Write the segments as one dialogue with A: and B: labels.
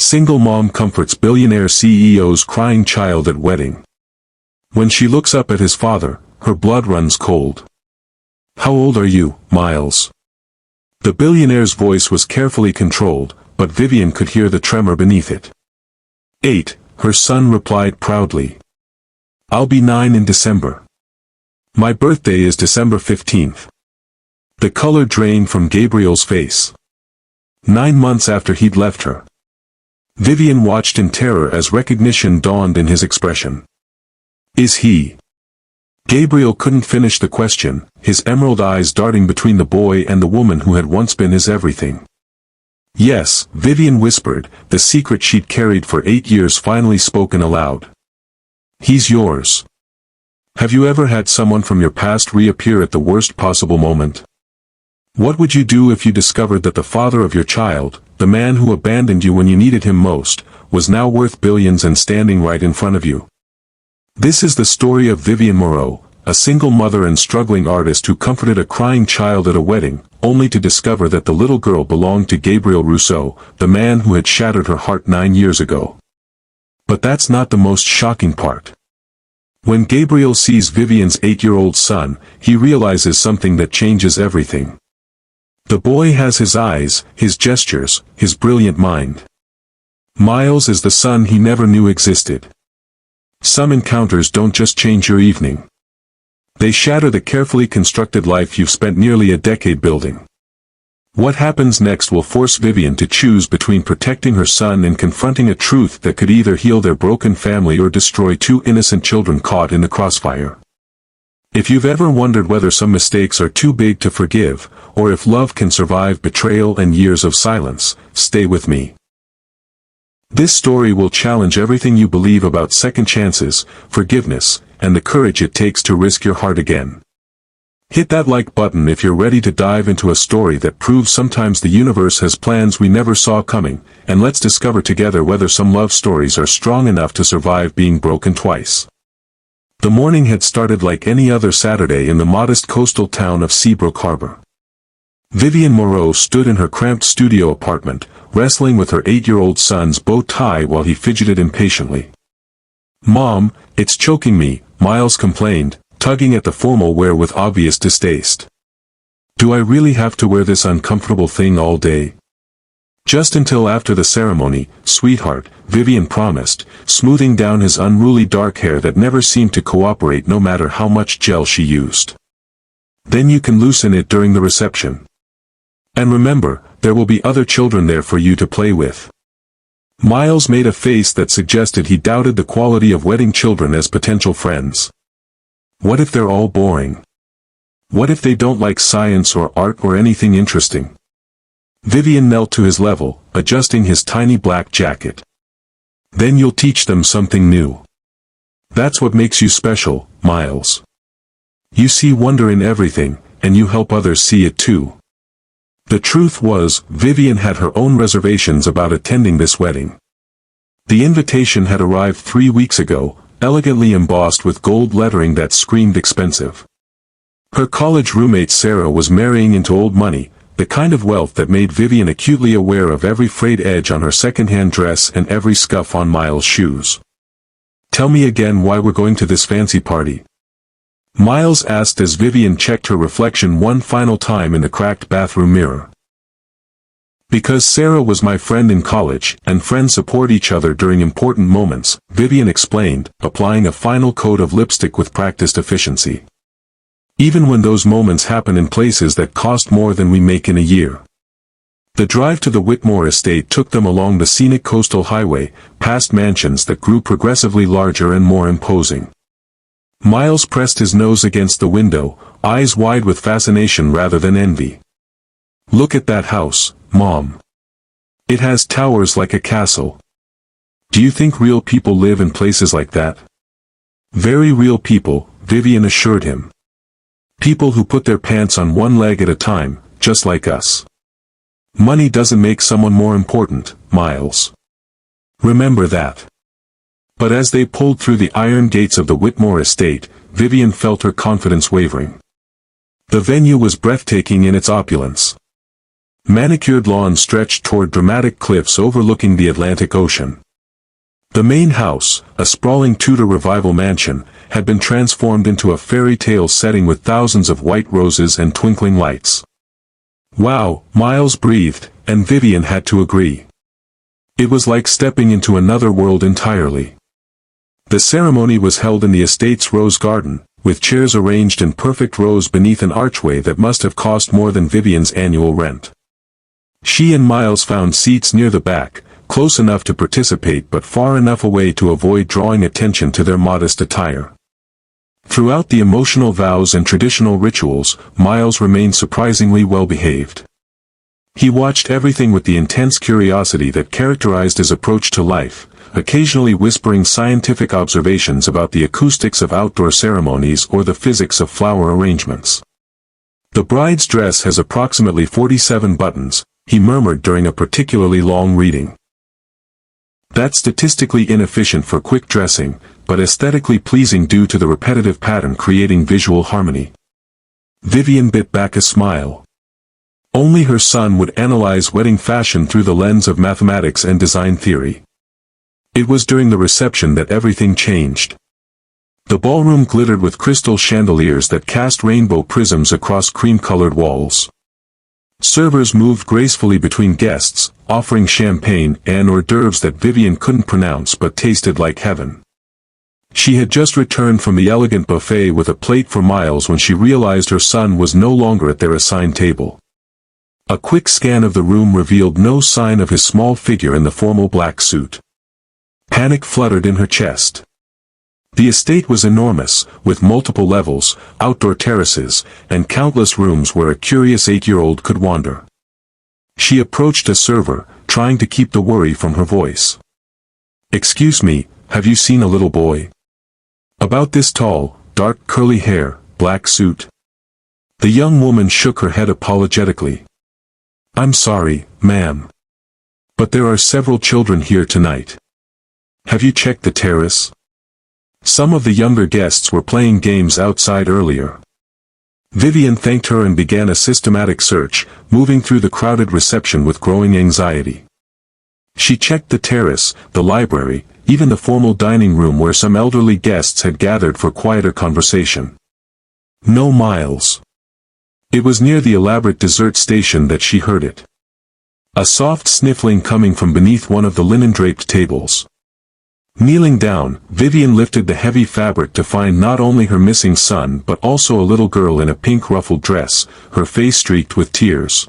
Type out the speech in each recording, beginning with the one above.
A: Single mom comforts billionaire CEO's crying child at wedding. When she looks up at his father, her blood runs cold. "How old are you, Miles?" The billionaire's voice was carefully controlled, but Vivian could hear the tremor beneath it. "8, her son replied proudly. "I'll be 9 in December. My birthday is December 15th. The color drained from Gabriel's face. 9 months after he'd left her. Vivian watched in terror as recognition dawned in his expression. "Is he?" Gabriel couldn't finish the question, his emerald eyes darting between the boy and the woman who had once been his everything. "Yes," Vivian whispered, the secret she'd carried for 8 years finally spoken aloud. "He's yours." Have you ever had someone from your past reappear at the worst possible moment? What would you do if you discovered that the father of your child, the man who abandoned you when you needed him most, was now worth billions and standing right in front of you? This is the story of Vivian Moreau, a single mother and struggling artist who comforted a crying child at a wedding, only to discover that the little girl belonged to Gabriel Rousseau, the man who had shattered her heart 9 years ago. But that's not the most shocking part. When Gabriel sees Vivian's 8-year-old son, he realizes something that changes everything. The boy has his eyes, his gestures, his brilliant mind. Miles is the son he never knew existed. Some encounters don't just change your evening. They shatter the carefully constructed life you've spent nearly a decade building. What happens next will force Vivian to choose between protecting her son and confronting a truth that could either heal their broken family or destroy 2 innocent children caught in the crossfire. If you've ever wondered whether some mistakes are too big to forgive, or if love can survive betrayal and years of silence, stay with me. This story will challenge everything you believe about second chances, forgiveness, and the courage it takes to risk your heart again. Hit that like button if you're ready to dive into a story that proves sometimes the universe has plans we never saw coming, and let's discover together whether some love stories are strong enough to survive being broken twice. The morning had started like any other Saturday in the modest coastal town of Seabrook Harbor. Vivian Moreau stood in her cramped studio apartment, wrestling with her 8-year-old son's bow tie while he fidgeted impatiently. "Mom, it's choking me," Miles complained, tugging at the formal wear with obvious distaste. "Do I really have to wear this uncomfortable thing all day?" "Just until after the ceremony, sweetheart," Vivian promised, smoothing down his unruly dark hair that never seemed to cooperate no matter how much gel she used. "Then you can loosen it during the reception. And remember, there will be other children there for you to play with." Miles made a face that suggested he doubted the quality of wedding children as potential friends. What if they're all boring? What if they don't like science or art or anything interesting? Vivian knelt to his level, adjusting his tiny black jacket. "Then you'll teach them something new. That's what makes you special, Miles. You see wonder in everything, and you help others see it too." The truth was, Vivian had her own reservations about attending this wedding. The invitation had arrived 3 weeks ago, elegantly embossed with gold lettering that screamed expensive. Her college roommate Sarah was marrying into old money, the kind of wealth that made Vivian acutely aware of every frayed edge on her second-hand dress and every scuff on Miles' shoes. "Tell me again why we're going to this fancy party," Miles asked as Vivian checked her reflection one final time in the cracked bathroom mirror. "Because Sarah was my friend in college, and friends support each other during important moments," Vivian explained, applying a final coat of lipstick with practiced efficiency. "Even when those moments happen in places that cost more than we make in a year." The drive to the Whitmore estate took them along the scenic coastal highway, past mansions that grew progressively larger and more imposing. Miles pressed his nose against the window, eyes wide with fascination rather than envy. "Look at that house, Mom. It has towers like a castle. Do you think real people live in places like that?" "Very real people," Vivian assured him. "People who put their pants on one leg at a time, just like us. Money doesn't make someone more important, Miles. Remember that." But as they pulled through the iron gates of the Whitmore estate, Vivian felt her confidence wavering. The venue was breathtaking in its opulence. Manicured lawns stretched toward dramatic cliffs overlooking the Atlantic Ocean. The main house, a sprawling Tudor Revival mansion, had been transformed into a fairy tale setting with thousands of white roses and twinkling lights. Wow, Miles breathed, and Vivian had to agree. It was like stepping into another world entirely. The ceremony was held in the estate's rose garden, with chairs arranged in perfect rows beneath an archway that must have cost more than Vivian's annual rent. She and Miles found seats near the back, close enough to participate but far enough away to avoid drawing attention to their modest attire. Throughout the emotional vows and traditional rituals, Miles remained surprisingly well behaved. He watched everything with the intense curiosity that characterized his approach to life, occasionally whispering scientific observations about the acoustics of outdoor ceremonies or the physics of flower arrangements. "The bride's dress has approximately 47 buttons," he murmured during a particularly long reading. "That's statistically inefficient for quick dressing, but aesthetically pleasing due to the repetitive pattern creating visual harmony." Vivian bit back a smile. Only her son would analyze wedding fashion through the lens of mathematics and design theory. It was during the reception that everything changed. The ballroom glittered with crystal chandeliers that cast rainbow prisms across cream-colored walls. Servers moved gracefully between guests, offering champagne and hors d'oeuvres that Vivian couldn't pronounce but tasted like heaven. She had just returned from the elegant buffet with a plate for Miles when she realized her son was no longer at their assigned table. A quick scan of the room revealed no sign of his small figure in the formal black suit. Panic fluttered in her chest. The estate was enormous, with multiple levels, outdoor terraces, and countless rooms where a curious 8-year-old could wander. She approached a server, trying to keep the worry from her voice. "Excuse me, have you seen a little boy? About this tall, dark curly hair, black suit?" The young woman shook her head apologetically. "I'm sorry, ma'am. But there are several children here tonight. Have you checked the terrace? Some of the younger guests were playing games outside earlier." Vivian thanked her and began a systematic search, moving through the crowded reception with growing anxiety. She checked the terrace, the library, even the formal dining room where some elderly guests had gathered for quieter conversation. No Miles. It was near the elaborate dessert station that she heard it. A soft sniffling coming from beneath one of the linen-draped tables. Kneeling down, Vivian lifted the heavy fabric to find not only her missing son but also a little girl in a pink ruffled dress, her face streaked with tears.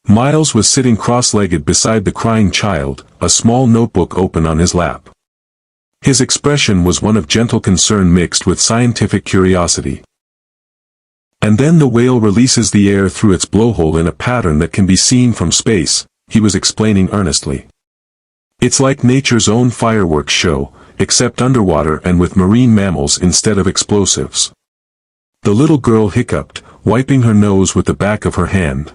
A: Miles was sitting cross-legged beside the crying child, a small notebook open on his lap. His expression was one of gentle concern mixed with scientific curiosity. "And then the whale releases the air through its blowhole in a pattern that can be seen from space," he was explaining earnestly. "It's like nature's own fireworks show, except underwater and with marine mammals instead of explosives." The little girl hiccuped, wiping her nose with the back of her hand.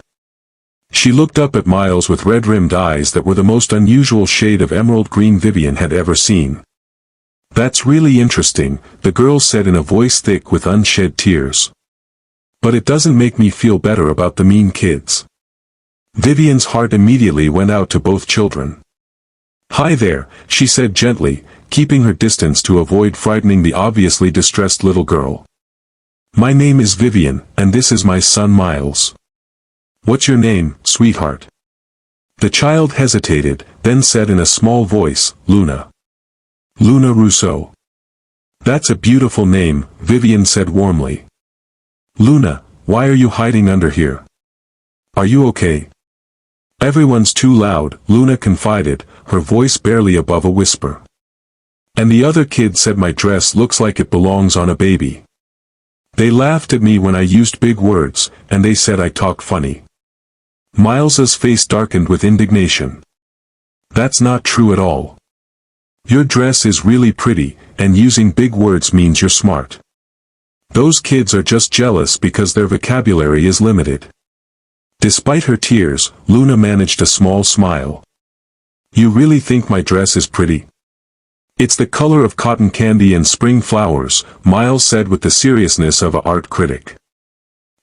A: She looked up at Miles with red-rimmed eyes that were the most unusual shade of emerald green Vivian had ever seen. "That's really interesting," the girl said in a voice thick with unshed tears. "But it doesn't make me feel better about the mean kids." Vivian's heart immediately went out to both children. "Hi there," she said gently, keeping her distance to avoid frightening the obviously distressed little girl. "My name is Vivian, and this is my son Miles. What's your name, sweetheart?" The child hesitated, then said in a small voice, "Luna." "Luna Rousseau." "That's a beautiful name," Vivian said warmly. "Luna, why are you hiding under here? Are you okay?" "Everyone's too loud," Luna confided, her voice barely above a whisper. "And the other kid said my dress looks like it belongs on a baby. They laughed at me when I used big words, and they said I talk funny." Miles's face darkened with indignation. "That's not true at all. Your dress is really pretty, and using big words means you're smart. Those kids are just jealous because their vocabulary is limited." Despite her tears, Luna managed a small smile. "You really think my dress is pretty?" "It's the color of cotton candy and spring flowers," Miles said with the seriousness of an art critic.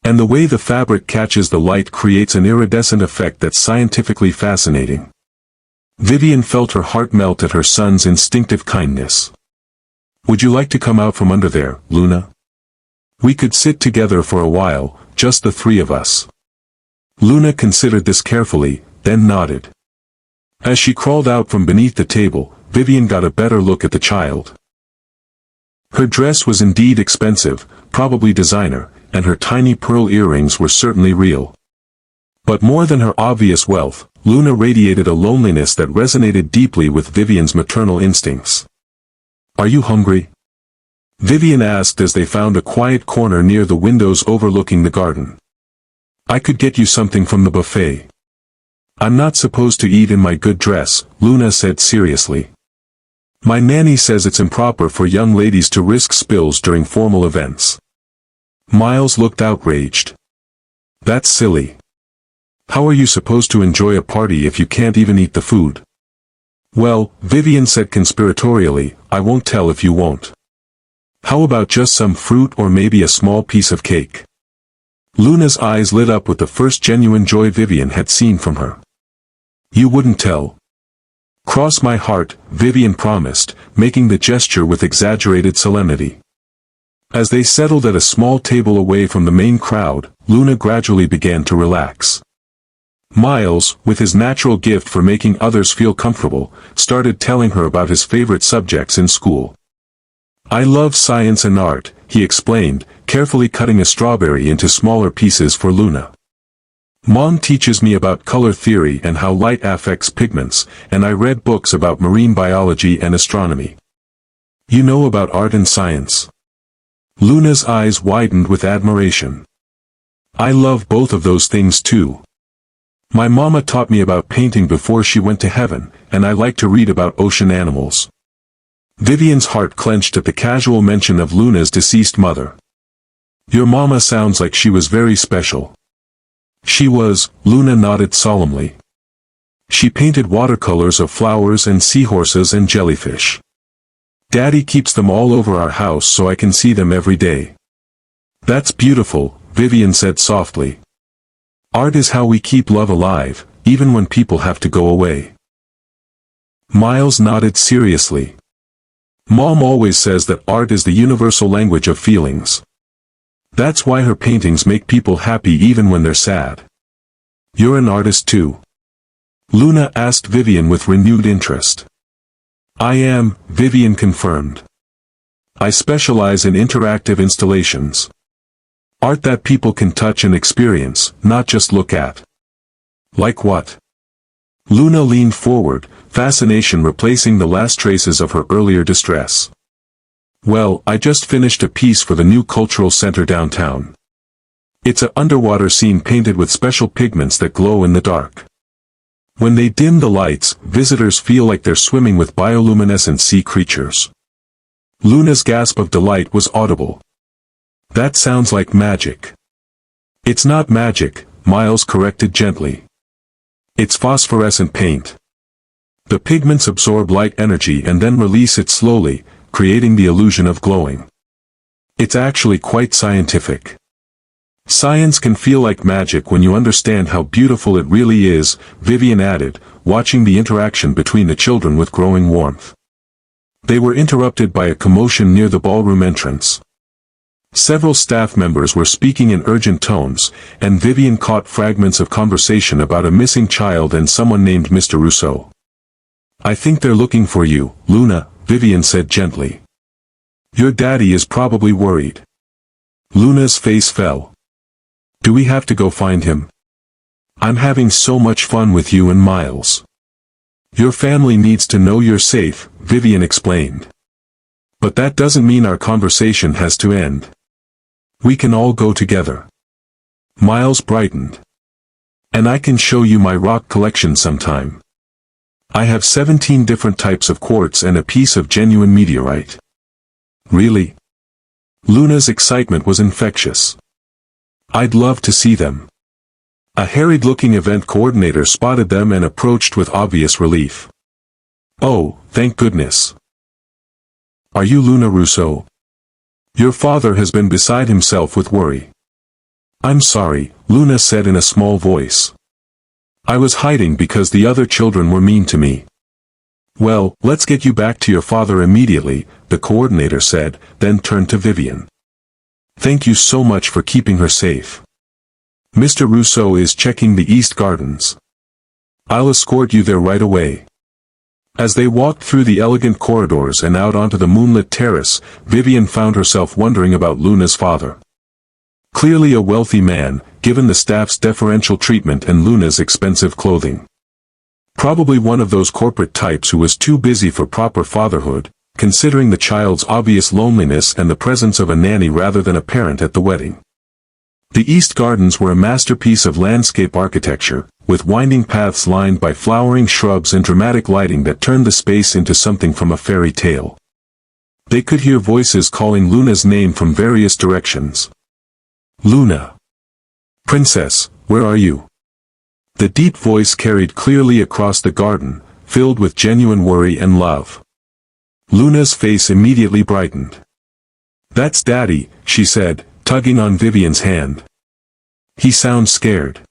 A: And the way the fabric catches the light creates an iridescent effect that's scientifically fascinating. Vivian felt her heart melt at her son's instinctive kindness. Would you like to come out from under there, Luna? We could sit together for a while, just the three of us. Luna considered this carefully, then nodded. As she crawled out from beneath the table, Vivian got a better look at the child. Her dress was indeed expensive, probably designer, and her tiny pearl earrings were certainly real. But more than her obvious wealth, Luna radiated a loneliness that resonated deeply with Vivian's maternal instincts. Are you hungry? Vivian asked as they found a quiet corner near the windows overlooking the garden. I could get you something from the buffet. I'm not supposed to eat in my good dress, Luna said seriously. My nanny says it's improper for young ladies to risk spills during formal events. Miles looked outraged. That's silly. How are you supposed to enjoy a party if you can't even eat the food? Well, Vivian said conspiratorially, I won't tell if you won't. How about just some fruit or maybe a small piece of cake? Luna's eyes lit up with the first genuine joy Vivian had seen from her. You wouldn't tell. Cross my heart, Vivian promised, making the gesture with exaggerated solemnity. As they settled at a small table away from the main crowd, Luna gradually began to relax. Miles, with his natural gift for making others feel comfortable, started telling her about his favorite subjects in school. I love science and art, he explained, carefully cutting a strawberry into smaller pieces for Luna. Mom teaches me about color theory and how light affects pigments, and I read books about marine biology and astronomy. You know about art and science? Luna's eyes widened with admiration. I love both of those things too. My mama taught me about painting before she went to heaven, and I like to read about ocean animals. Vivian's heart clenched at the casual mention of Luna's deceased mother. Your mama sounds like she was very special. She was, Luna nodded solemnly. She painted watercolors of flowers and seahorses and jellyfish. Daddy keeps them all over our house so I can see them every day. That's beautiful, Vivian said softly. Art is how we keep love alive, even when people have to go away. Miles nodded seriously. Mom always says that art is the universal language of feelings. That's why her paintings make people happy even when they're sad. You're an artist too? Luna asked Vivian with renewed interest. I am, Vivian confirmed. I specialize in interactive installations. Art that people can touch and experience, not just look at. Like what? Luna leaned forward, fascination replacing the last traces of her earlier distress. Well, I just finished a piece for the new cultural center downtown. It's an underwater scene painted with special pigments that glow in the dark. When they dim the lights, visitors feel like they're swimming with bioluminescent sea creatures. Luna's gasp of delight was audible. That sounds like magic. It's not magic, Miles corrected gently. It's phosphorescent paint. The pigments absorb light energy and then release it slowly, creating the illusion of glowing. It's actually quite scientific. Science can feel like magic when you understand how beautiful it really is, Vivian added, watching the interaction between the children with growing warmth. They were interrupted by a commotion near the ballroom entrance. Several staff members were speaking in urgent tones, and Vivian caught fragments of conversation about a missing child and someone named Mr. Rousseau. I think they're looking for you, Luna, Vivian said gently. Your daddy is probably worried. Luna's face fell. Do we have to go find him? I'm having so much fun with you and Miles. Your family needs to know you're safe, Vivian explained. But that doesn't mean our conversation has to end. We can all go together. Miles brightened. And I can show you my rock collection sometime. I have 17 different types of quartz and a piece of genuine meteorite. Really? Luna's excitement was infectious. I'd love to see them. A harried-looking event coordinator spotted them and approached with obvious relief. Oh, thank goodness. Are you Luna Rousseau? Your father has been beside himself with worry. I'm sorry, Luna said in a small voice. I was hiding because the other children were mean to me. Well, let's get you back to your father immediately, the coordinator said, then turned to Vivian. Thank you so much for keeping her safe. Mr. Rousseau is checking the East Gardens. I'll escort you there right away. As they walked through the elegant corridors and out onto the moonlit terrace, Vivian found herself wondering about Luna's father. Clearly a wealthy man, given the staff's deferential treatment and Luna's expensive clothing. Probably one of those corporate types who was too busy for proper fatherhood, considering the child's obvious loneliness and the presence of a nanny rather than a parent at the wedding. The East Gardens were a masterpiece of landscape architecture, with winding paths lined by flowering shrubs and dramatic lighting that turned the space into something from a fairy tale. They could hear voices calling Luna's name from various directions. Luna. Princess, where are you? The deep voice carried clearly across the garden, filled with genuine worry and love. Luna's face immediately brightened. That's Daddy, she said, tugging on Vivian's hand. He sounds scared.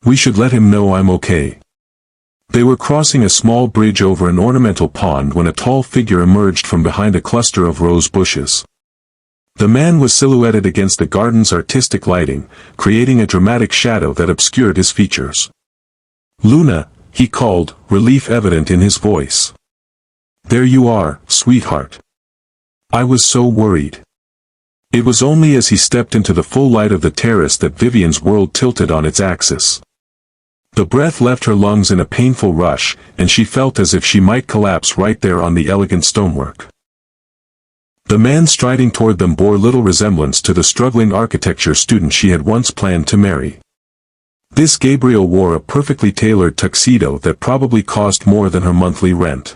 A: We should let him know I'm okay. They were crossing a small bridge over an ornamental pond when a tall figure emerged from behind a cluster of rose bushes. The man was silhouetted against the garden's artistic lighting, creating a dramatic shadow that obscured his features. Luna, he called, relief evident in his voice. There you are, sweetheart. I was so worried. It was only as he stepped into the full light of the terrace that Vivian's world tilted on its axis. The breath left her lungs in a painful rush, and she felt as if she might collapse right there on the elegant stonework. The man striding toward them bore little resemblance to the struggling architecture student she had once planned to marry. This Gabriel wore a perfectly tailored tuxedo that probably cost more than her monthly rent.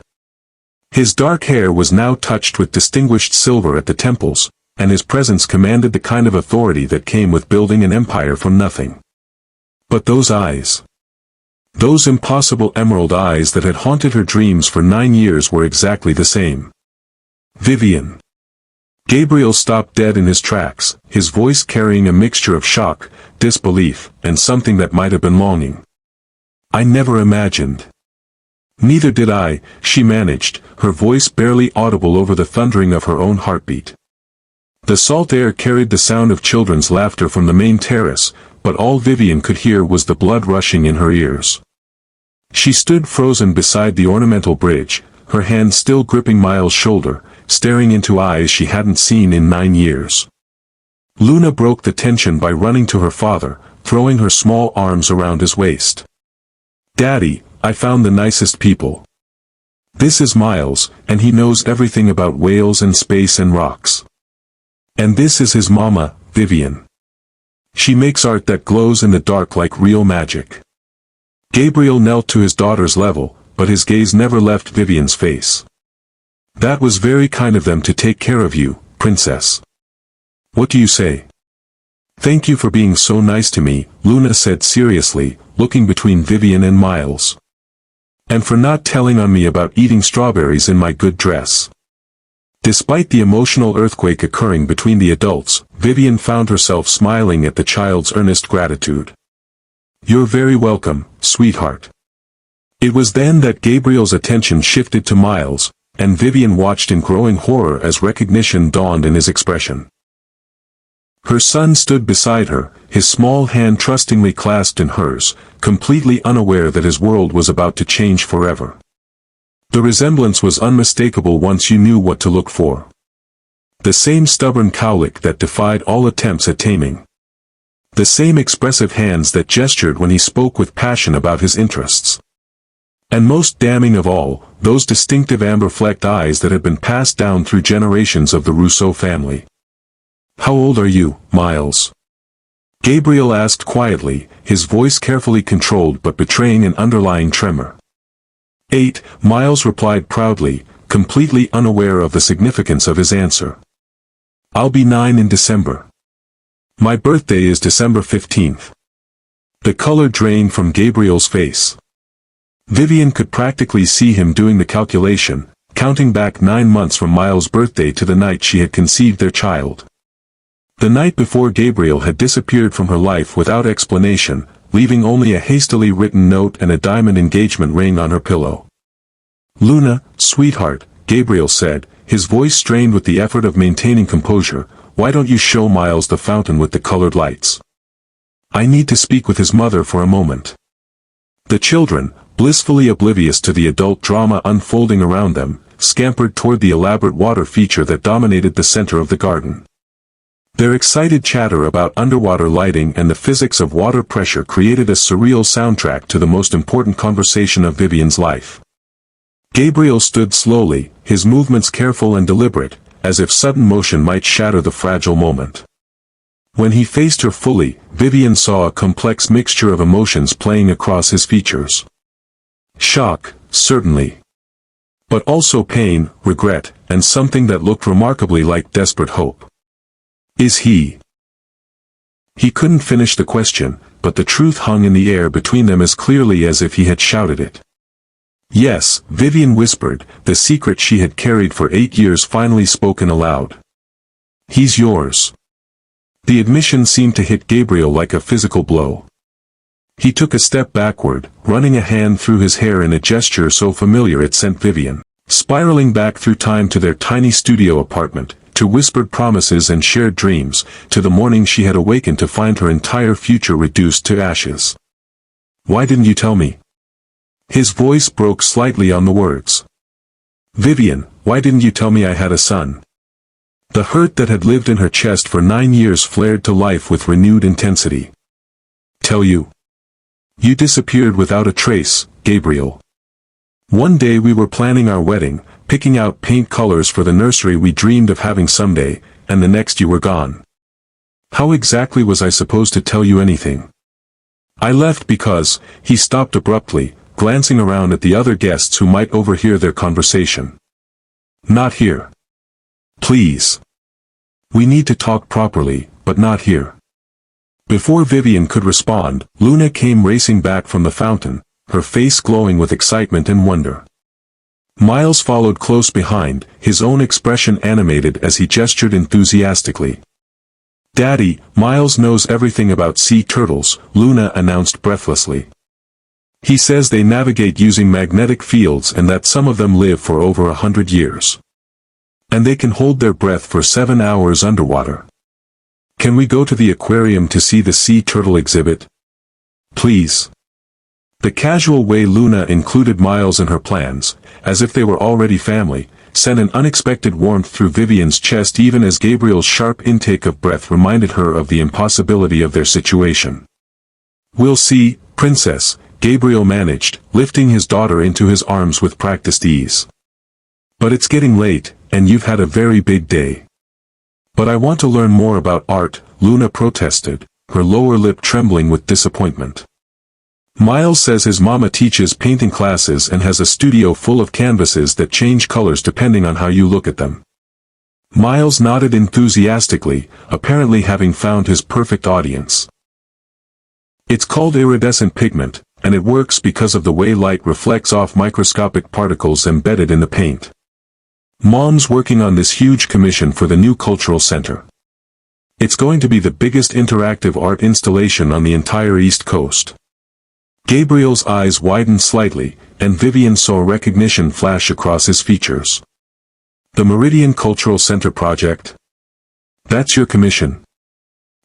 A: His dark hair was now touched with distinguished silver at the temples, and his presence commanded the kind of authority that came with building an empire from nothing. But those eyes. Those impossible emerald eyes that had haunted her dreams for 9 years were exactly the same. Vivian. Gabriel stopped dead in his tracks, his voice carrying a mixture of shock, disbelief, and something that might have been longing. I never imagined. Neither did I, she managed, her voice barely audible over the thundering of her own heartbeat. The salt air carried the sound of children's laughter from the main terrace, but all Vivian could hear was the blood rushing in her ears. She stood frozen beside the ornamental bridge, her hand still gripping Miles' shoulder, staring into eyes she hadn't seen in 9 years. Luna broke the tension by running to her father, throwing her small arms around his waist. Daddy, I found the nicest people. This is Miles, and he knows everything about whales and space and rocks. And this is his mama, Vivian. She makes art that glows in the dark like real magic. Gabriel knelt to his daughter's level, but his gaze never left Vivian's face. That was very kind of them to take care of you, princess. What do you say? Thank you for being so nice to me, Luna said seriously, looking between Vivian and Miles. And for not telling on me about eating strawberries in my good dress. Despite the emotional earthquake occurring between the adults, Vivian found herself smiling at the child's earnest gratitude. You're very welcome, sweetheart. It was then that Gabriel's attention shifted to Miles, and Vivian watched in growing horror as recognition dawned in his expression. Her son stood beside her, his small hand trustingly clasped in hers, completely unaware that his world was about to change forever. The resemblance was unmistakable once you knew what to look for. The same stubborn cowlick that defied all attempts at taming. The same expressive hands that gestured when he spoke with passion about his interests. And most damning of all, those distinctive amber-flecked eyes that had been passed down through generations of the Rousseau family. How old are you, Miles? Gabriel asked quietly, his voice carefully controlled but betraying an underlying tremor. 8, Miles replied proudly, completely unaware of the significance of his answer. I'll be 9 in December. My birthday is December 15th. The color drained from Gabriel's face. Vivian could practically see him doing the calculation, counting back 9 months from Miles' birthday to the night she had conceived their child. The night before, Gabriel had disappeared from her life without explanation, leaving only a hastily written note and a diamond engagement ring on her pillow. "Luna, sweetheart," Gabriel said, his voice strained with the effort of maintaining composure, "why don't you show Miles the fountain with the colored lights? I need to speak with his mother for a moment." The children, blissfully oblivious to the adult drama unfolding around them, scampered toward the elaborate water feature that dominated the center of the garden. Their excited chatter about underwater lighting and the physics of water pressure created a surreal soundtrack to the most important conversation of Vivian's life. Gabriel stood slowly, his movements careful and deliberate, as if sudden motion might shatter the fragile moment. When he faced her fully, Vivian saw a complex mixture of emotions playing across his features. Shock, certainly. But also pain, regret, and something that looked remarkably like desperate hope. "Is he?" He couldn't finish the question, but the truth hung in the air between them as clearly as if he had shouted it. "Yes," Vivian whispered, the secret she had carried for 8 years finally spoken aloud. "He's yours." The admission seemed to hit Gabriel like a physical blow. He took a step backward, running a hand through his hair in a gesture so familiar it sent Vivian spiraling back through time to their tiny studio apartment, to whispered promises and shared dreams, to the morning she had awakened to find her entire future reduced to ashes. "Why didn't you tell me?" His voice broke slightly on the words. "Vivian, why didn't you tell me I had a son?" The hurt that had lived in her chest for 9 years flared to life with renewed intensity. "Tell you? You disappeared without a trace, Gabriel. One day we were planning our wedding, picking out paint colors for the nursery we dreamed of having someday, and the next you were gone. How exactly was I supposed to tell you anything? I left because," he stopped abruptly, glancing around at the other guests who might overhear their conversation. "Not here. Please. We need to talk properly, but not here." Before Vivian could respond, Luna came racing back from the fountain, her face glowing with excitement and wonder. Miles followed close behind, his own expression animated as he gestured enthusiastically. "Daddy, Miles knows everything about sea turtles," Luna announced breathlessly. "He says they navigate using magnetic fields and that some of them live for over 100 years. And they can hold their breath for 7 hours underwater. Can we go to the aquarium to see the sea turtle exhibit? Please." The casual way Luna included Miles in her plans, as if they were already family, sent an unexpected warmth through Vivian's chest even as Gabriel's sharp intake of breath reminded her of the impossibility of their situation. "We'll see, Princess," Gabriel managed, lifting his daughter into his arms with practiced ease. "But it's getting late, and you've had a very big day." "But I want to learn more about art," Luna protested, her lower lip trembling with disappointment. "Miles says his mama teaches painting classes and has a studio full of canvases that change colors depending on how you look at them." Miles nodded enthusiastically, apparently having found his perfect audience. "It's called iridescent pigment, and it works because of the way light reflects off microscopic particles embedded in the paint. Mom's working on this huge commission for the new cultural center. It's going to be the biggest interactive art installation on the entire East Coast." Gabriel's eyes widened slightly, and Vivian saw recognition flash across his features. "The Meridian Cultural Center project? That's your commission?"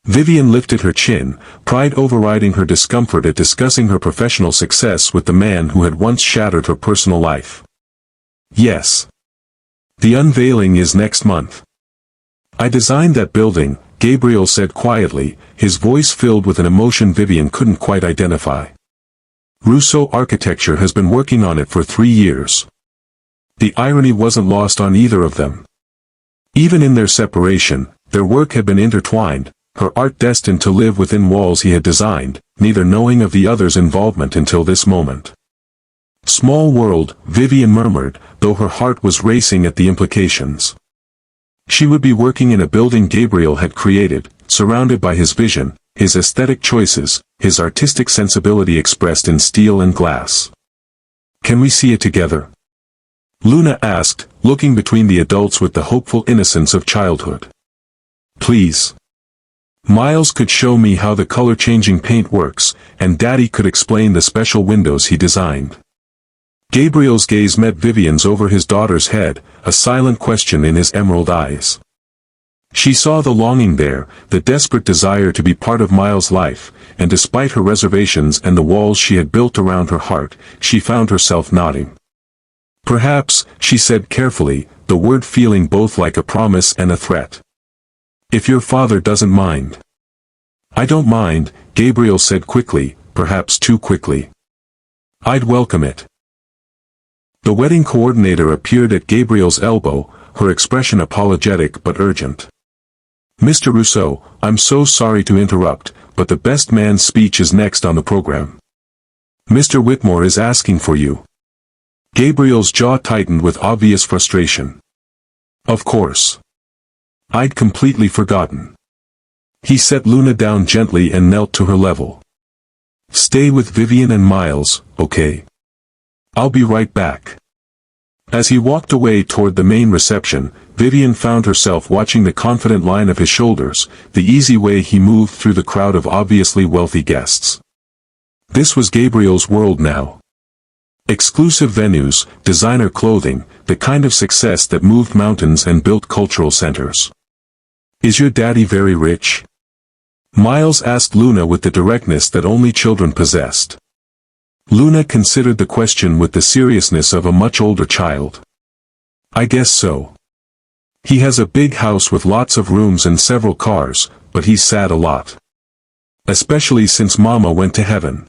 A: Vivian lifted her chin, pride overriding her discomfort at discussing her professional success with the man who had once shattered her personal life. "Yes. The unveiling is next month. I designed that building," Gabriel said quietly, his voice filled with an emotion Vivian couldn't quite identify. "Rousseau Architecture has been working on it for 3 years." The irony wasn't lost on either of them. Even in their separation, their work had been intertwined, her art destined to live within walls he had designed, neither knowing of the other's involvement until this moment. "Small world," Vivian murmured, though her heart was racing at the implications. She would be working in a building Gabriel had created, surrounded by his vision, his aesthetic choices, his artistic sensibility expressed in steel and glass. "Can we see it together?" Luna asked, looking between the adults with the hopeful innocence of childhood. "Please. Miles could show me how the color-changing paint works, and Daddy could explain the special windows he designed. Gabriel's gaze met Vivian's over his daughter's head, a silent question in his emerald eyes. She saw the longing there, the desperate desire to be part of Miles' life, and despite her reservations and the walls she had built around her heart, she found herself nodding. Perhaps, she said carefully, the word feeling both like a promise and a threat. If your father doesn't mind. I don't mind, Gabriel said quickly, perhaps too quickly. I'd welcome it. The wedding coordinator appeared at Gabriel's elbow, her expression apologetic but urgent. Mr. Rousseau, I'm so sorry to interrupt, but the best man's speech is next on the program. Mr. Whitmore is asking for you. Gabriel's jaw tightened with obvious frustration. Of course. I'd completely forgotten. He set Luna down gently and knelt to her level. Stay with Vivian and Miles, okay? I'll be right back. As he walked away toward the main reception, Vivian found herself watching the confident line of his shoulders, the easy way he moved through the crowd of obviously wealthy guests. This was Gabriel's world now. Exclusive venues, designer clothing, the kind of success that moved mountains and built cultural centers. Is your daddy very rich? Miles asked Luna with the directness that only children possessed. Luna considered the question with the seriousness of a much older child. I guess so. He has a big house with lots of rooms and several cars, but he's sad a lot. Especially since Mama went to heaven.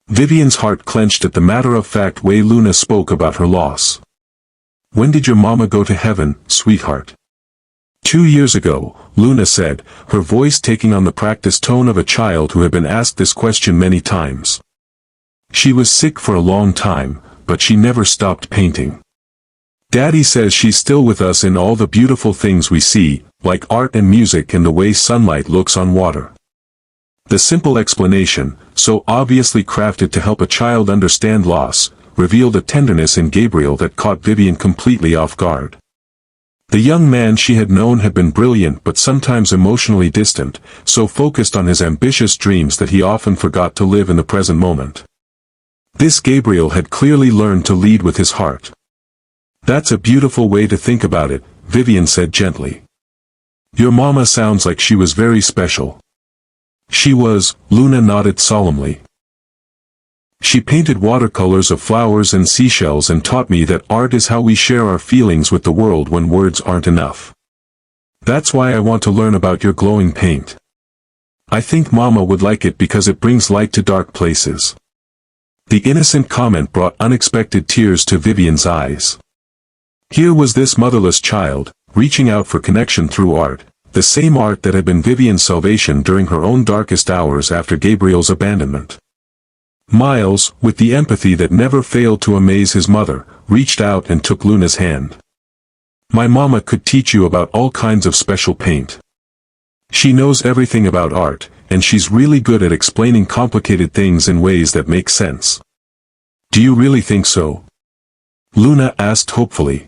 A: Vivian's heart clenched at the matter-of-fact way Luna spoke about her loss. When did your mama go to heaven, sweetheart? 2 years ago, Luna said, her voice taking on the practiced tone of a child who had been asked this question many times. She was sick for a long time, but she never stopped painting. Daddy says she's still with us in all the beautiful things we see, like art and music and the way sunlight looks on water. The simple explanation, so obviously crafted to help a child understand loss, revealed a tenderness in Gabriel that caught Vivian completely off guard. The young man she had known had been brilliant but sometimes emotionally distant, so focused on his ambitious dreams that he often forgot to live in the present moment. This Gabriel had clearly learned to lead with his heart. That's a beautiful way to think about it, Vivian said gently. Your mama sounds like she was very special. She was, Luna nodded solemnly. She painted watercolors of flowers and seashells and taught me that art is how we share our feelings with the world when words aren't enough. That's why I want to learn about your glowing paint. I think Mama would like it because it brings light to dark places. The innocent comment brought unexpected tears to Vivian's eyes. Here was this motherless child, reaching out for connection through art, the same art that had been Vivian's salvation during her own darkest hours after Gabriel's abandonment. Miles, with the empathy that never failed to amaze his mother, reached out and took Luna's hand. My mama could teach you about all kinds of special paint. She knows everything about art, and she's really good at explaining complicated things in ways that make sense. Do you really think so? Luna asked hopefully.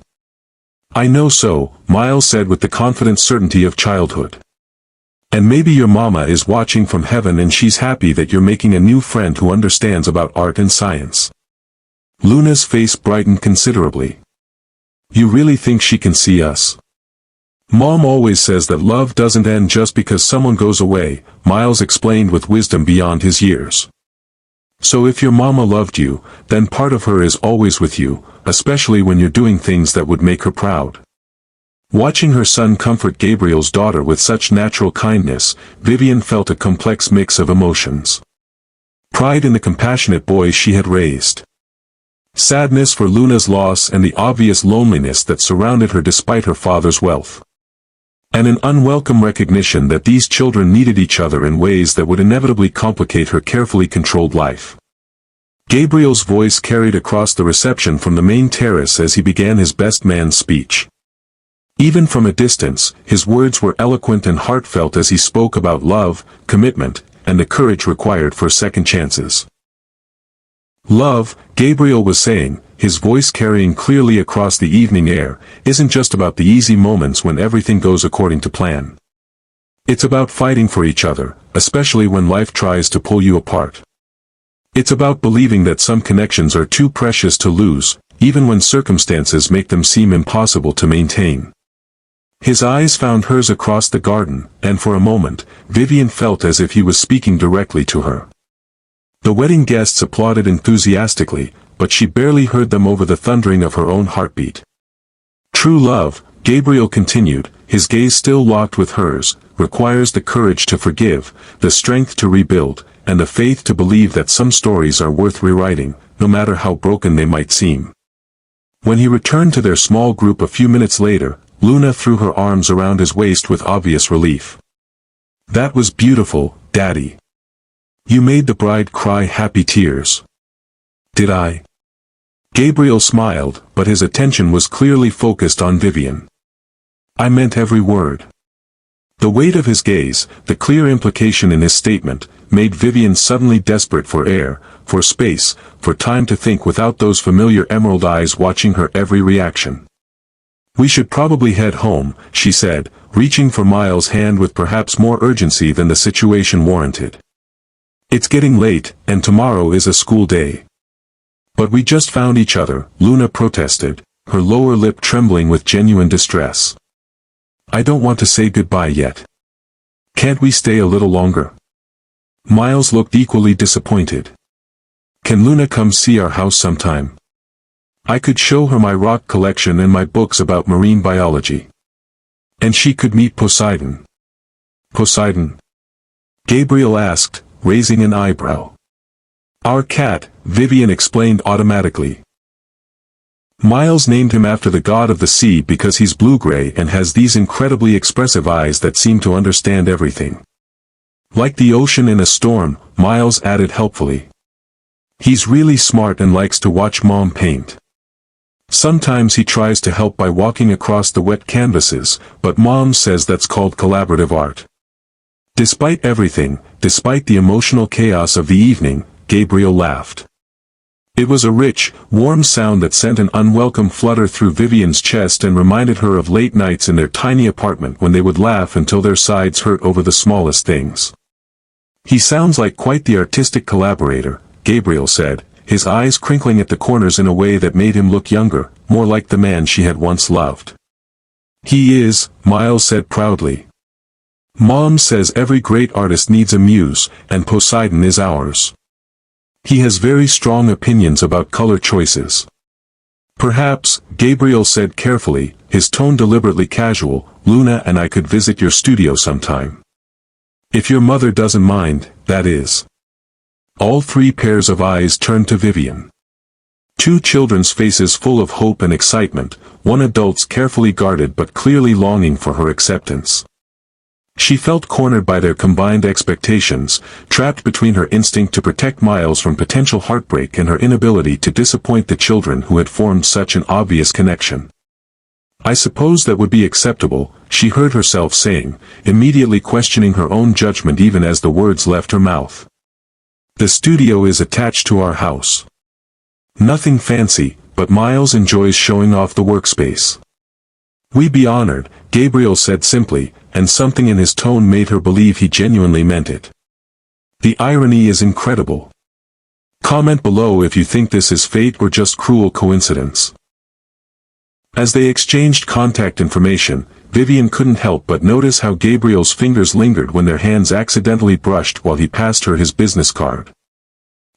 A: I know so, Miles said with the confident certainty of childhood. And maybe your mama is watching from heaven and she's happy that you're making a new friend who understands about art and science. Luna's face brightened considerably. You really think she can see us? Mom always says that love doesn't end just because someone goes away, Miles explained with wisdom beyond his years. So if your mama loved you, then part of her is always with you, especially when you're doing things that would make her proud. Watching her son comfort Gabriel's daughter with such natural kindness, Vivian felt a complex mix of emotions. Pride in the compassionate boy she had raised. Sadness for Luna's loss and the obvious loneliness that surrounded her despite her father's wealth. And an unwelcome recognition that these children needed each other in ways that would inevitably complicate her carefully controlled life. Gabriel's voice carried across the reception from the main terrace as he began his best man's speech. Even from a distance, his words were eloquent and heartfelt as he spoke about love, commitment, and the courage required for second chances. Love, Gabriel was saying, his voice carrying clearly across the evening air, isn't just about the easy moments when everything goes according to plan. It's about fighting for each other, especially when life tries to pull you apart. It's about believing that some connections are too precious to lose, even when circumstances make them seem impossible to maintain. His eyes found hers across the garden, and for a moment, Vivian felt as if he was speaking directly to her. The wedding guests applauded enthusiastically, but she barely heard them over the thundering of her own heartbeat. True love, Gabriel continued, his gaze still locked with hers, requires the courage to forgive, the strength to rebuild, and the faith to believe that some stories are worth rewriting, no matter how broken they might seem. When he returned to their small group a few minutes later, Luna threw her arms around his waist with obvious relief. "That was beautiful, Daddy. You made the bride cry happy tears." "Did I?" Gabriel smiled, but his attention was clearly focused on Vivian. "I meant every word." The weight of his gaze, the clear implication in his statement, made Vivian suddenly desperate for air, for space, for time to think without those familiar emerald eyes watching her every reaction. "We should probably head home," she said, reaching for Miles' hand with perhaps more urgency than the situation warranted. "It's getting late, and tomorrow is a school day." "But we just found each other," Luna protested, her lower lip trembling with genuine distress. "I don't want to say goodbye yet. Can't we stay a little longer?" Miles looked equally disappointed. "Can Luna come see our house sometime? I could show her my rock collection and my books about marine biology. And she could meet Poseidon." "Poseidon?" Gabriel asked, raising an eyebrow. "Our cat," Vivian explained automatically. Miles named him after the god of the sea because he's blue-gray and has these incredibly expressive eyes that seem to understand everything. "Like the ocean in a storm," Miles added helpfully. "He's really smart and likes to watch Mom paint. Sometimes he tries to help by walking across the wet canvases, but Mom says that's called collaborative art." Despite everything, despite the emotional chaos of the evening, Gabriel laughed. It was a rich, warm sound that sent an unwelcome flutter through Vivian's chest and reminded her of late nights in their tiny apartment when they would laugh until their sides hurt over the smallest things. "He sounds like quite the artistic collaborator," Gabriel said, his eyes crinkling at the corners in a way that made him look younger, more like the man she had once loved. "He is," Miles said proudly. "Mom says every great artist needs a muse, and Poseidon is ours. He has very strong opinions about color choices." "Perhaps," Gabriel said carefully, his tone deliberately casual, "Luna and I could visit your studio sometime. If your mother doesn't mind, that is." All three pairs of eyes turned to Vivian. Two children's faces full of hope and excitement, one adult's carefully guarded but clearly longing for her acceptance. She felt cornered by their combined expectations, trapped between her instinct to protect Miles from potential heartbreak and her inability to disappoint the children who had formed such an obvious connection. "I suppose that would be acceptable," she heard herself saying, immediately questioning her own judgment even as the words left her mouth. "The studio is attached to our house. Nothing fancy, but Miles enjoys showing off the workspace." "We'd be honored," Gabriel said simply, and something in his tone made her believe he genuinely meant it. The irony is incredible. Comment below if you think this is fate or just cruel coincidence. As they exchanged contact information, Vivian couldn't help but notice how Gabriel's fingers lingered when their hands accidentally brushed while he passed her his business card.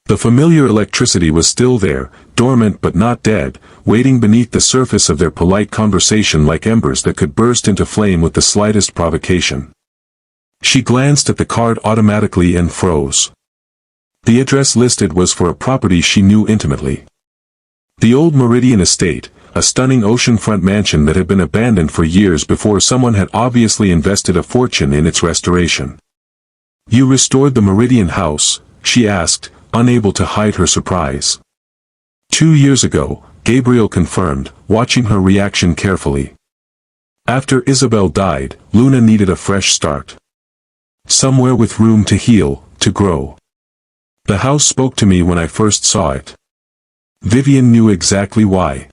A: The familiar electricity was still there, dormant but not dead, waiting beneath the surface of their polite conversation like embers that could burst into flame with the slightest provocation. She glanced at the card automatically and froze. The address listed was for a property she knew intimately. The old Meridian Estate, a stunning oceanfront mansion that had been abandoned for years before someone had obviously invested a fortune in its restoration. "You restored the Meridian house?" she asked, unable to hide her surprise. 2 years ago, Gabriel confirmed, watching her reaction carefully. "After Isabel died, Luna needed a fresh start. Somewhere with room to heal, to grow. The house spoke to me when I first saw it." Vivian knew exactly why.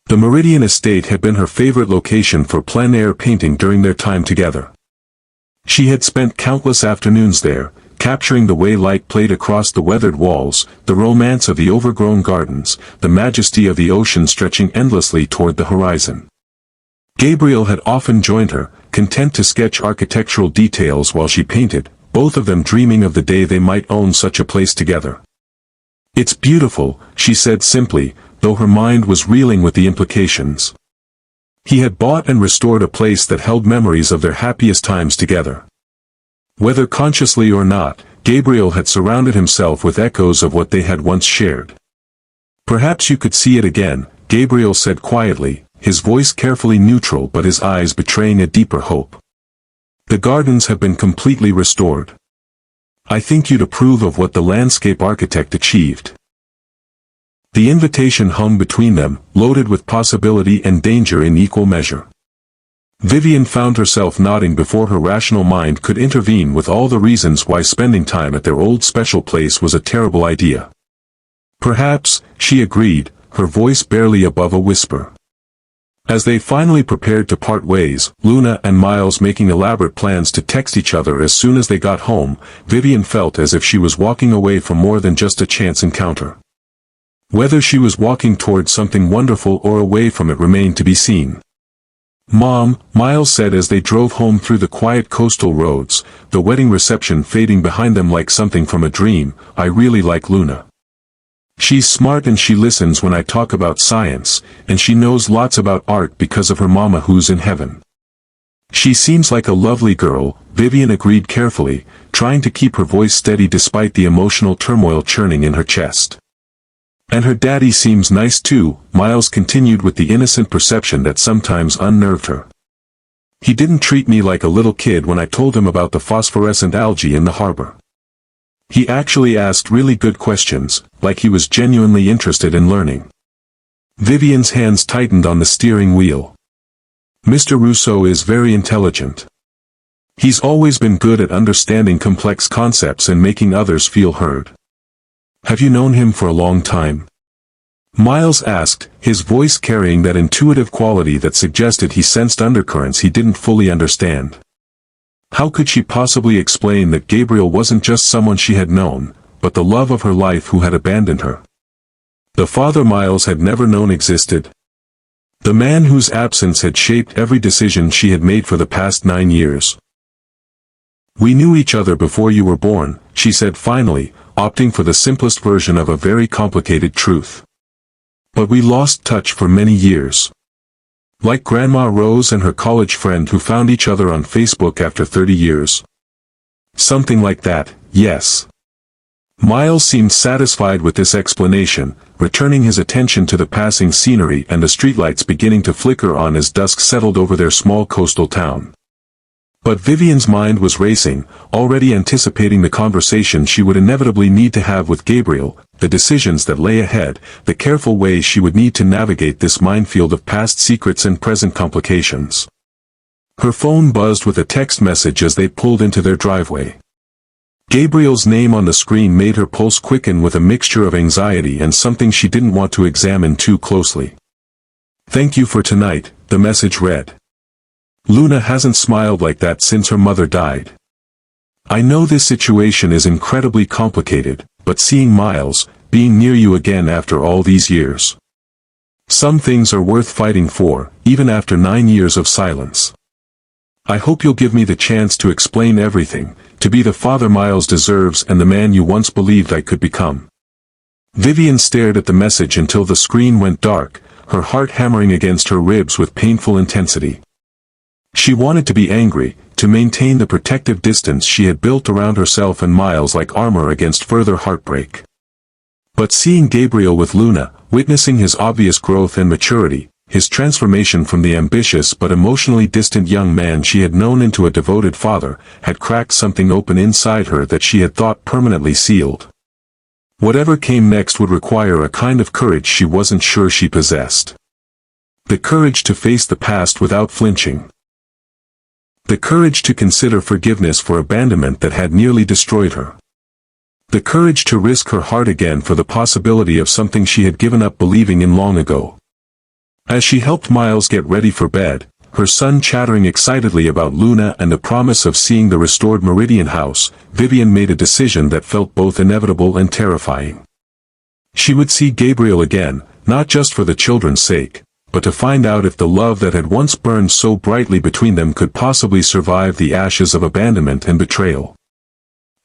A: The Meridian Estate had been her favorite location for plein air painting during their time together. She had spent countless afternoons there, capturing the way light played across the weathered walls, the romance of the overgrown gardens, the majesty of the ocean stretching endlessly toward the horizon. Gabriel had often joined her, content to sketch architectural details while she painted, both of them dreaming of the day they might own such a place together. "It's beautiful," she said simply, though her mind was reeling with the implications. He had bought and restored a place that held memories of their happiest times together. Whether consciously or not, Gabriel had surrounded himself with echoes of what they had once shared. "Perhaps you could see it again," Gabriel said quietly, his voice carefully neutral but his eyes betraying a deeper hope. "The gardens have been completely restored. I think you'd approve of what the landscape architect achieved." The invitation hung between them, loaded with possibility and danger in equal measure. Vivian found herself nodding before her rational mind could intervene with all the reasons why spending time at their old special place was a terrible idea. "Perhaps," she agreed, her voice barely above a whisper. As they finally prepared to part ways, Luna and Miles making elaborate plans to text each other as soon as they got home, Vivian felt as if she was walking away from more than just a chance encounter. Whether she was walking towards something wonderful or away from it remained to be seen. "Mom," Miles said as they drove home through the quiet coastal roads, the wedding reception fading behind them like something from a dream, "I really like Luna. She's smart and she listens when I talk about science, and she knows lots about art because of her mama who's in heaven. She seems like a lovely girl," Vivian agreed carefully, trying to keep her voice steady despite the emotional turmoil churning in her chest. "And her daddy seems nice too," Miles continued with the innocent perception that sometimes unnerved her. "He didn't treat me like a little kid when I told him about the phosphorescent algae in the harbor. He actually asked really good questions, like he was genuinely interested in learning." Vivian's hands tightened on the steering wheel. "Mr. Rousseau is very intelligent. He's always been good at understanding complex concepts and making others feel heard." "Have you known him for a long time?" Miles asked, his voice carrying that intuitive quality that suggested he sensed undercurrents he didn't fully understand. How could she possibly explain that Gabriel wasn't just someone she had known, but the love of her life who had abandoned her? The father Miles had never known existed. The man whose absence had shaped every decision she had made for the past 9 years. "We knew each other before you were born," she said finally, opting for the simplest version of a very complicated truth. "But we lost touch for many years. Like Grandma Rose and her college friend who found each other on Facebook after 30 years. Something like that, yes." Miles seemed satisfied with this explanation, returning his attention to the passing scenery and the streetlights beginning to flicker on as dusk settled over their small coastal town. But Vivian's mind was racing, already anticipating the conversation she would inevitably need to have with Gabriel, the decisions that lay ahead, the careful ways she would need to navigate this minefield of past secrets and present complications. Her phone buzzed with a text message as they pulled into their driveway. Gabriel's name on the screen made her pulse quicken with a mixture of anxiety and something she didn't want to examine too closely. "Thank you for tonight," the message read. "Luna hasn't smiled like that since her mother died. I know this situation is incredibly complicated, but seeing Miles, being near you again after all these years. Some things are worth fighting for, even after 9 years of silence. I hope you'll give me the chance to explain everything, to be the father Miles deserves and the man you once believed I could become." Vivian stared at the message until the screen went dark, her heart hammering against her ribs with painful intensity. She wanted to be angry, to maintain the protective distance she had built around herself and Miles like armor against further heartbreak. But seeing Gabriel with Luna, witnessing his obvious growth and maturity, his transformation from the ambitious but emotionally distant young man she had known into a devoted father, had cracked something open inside her that she had thought permanently sealed. Whatever came next would require a kind of courage she wasn't sure she possessed. The courage to face the past without flinching. The courage to consider forgiveness for abandonment that had nearly destroyed her. The courage to risk her heart again for the possibility of something she had given up believing in long ago. As she helped Miles get ready for bed, her son chattering excitedly about Luna and the promise of seeing the restored Meridian house, Vivian made a decision that felt both inevitable and terrifying. She would see Gabriel again, not just for the children's sake, but to find out if the love that had once burned so brightly between them could possibly survive the ashes of abandonment and betrayal.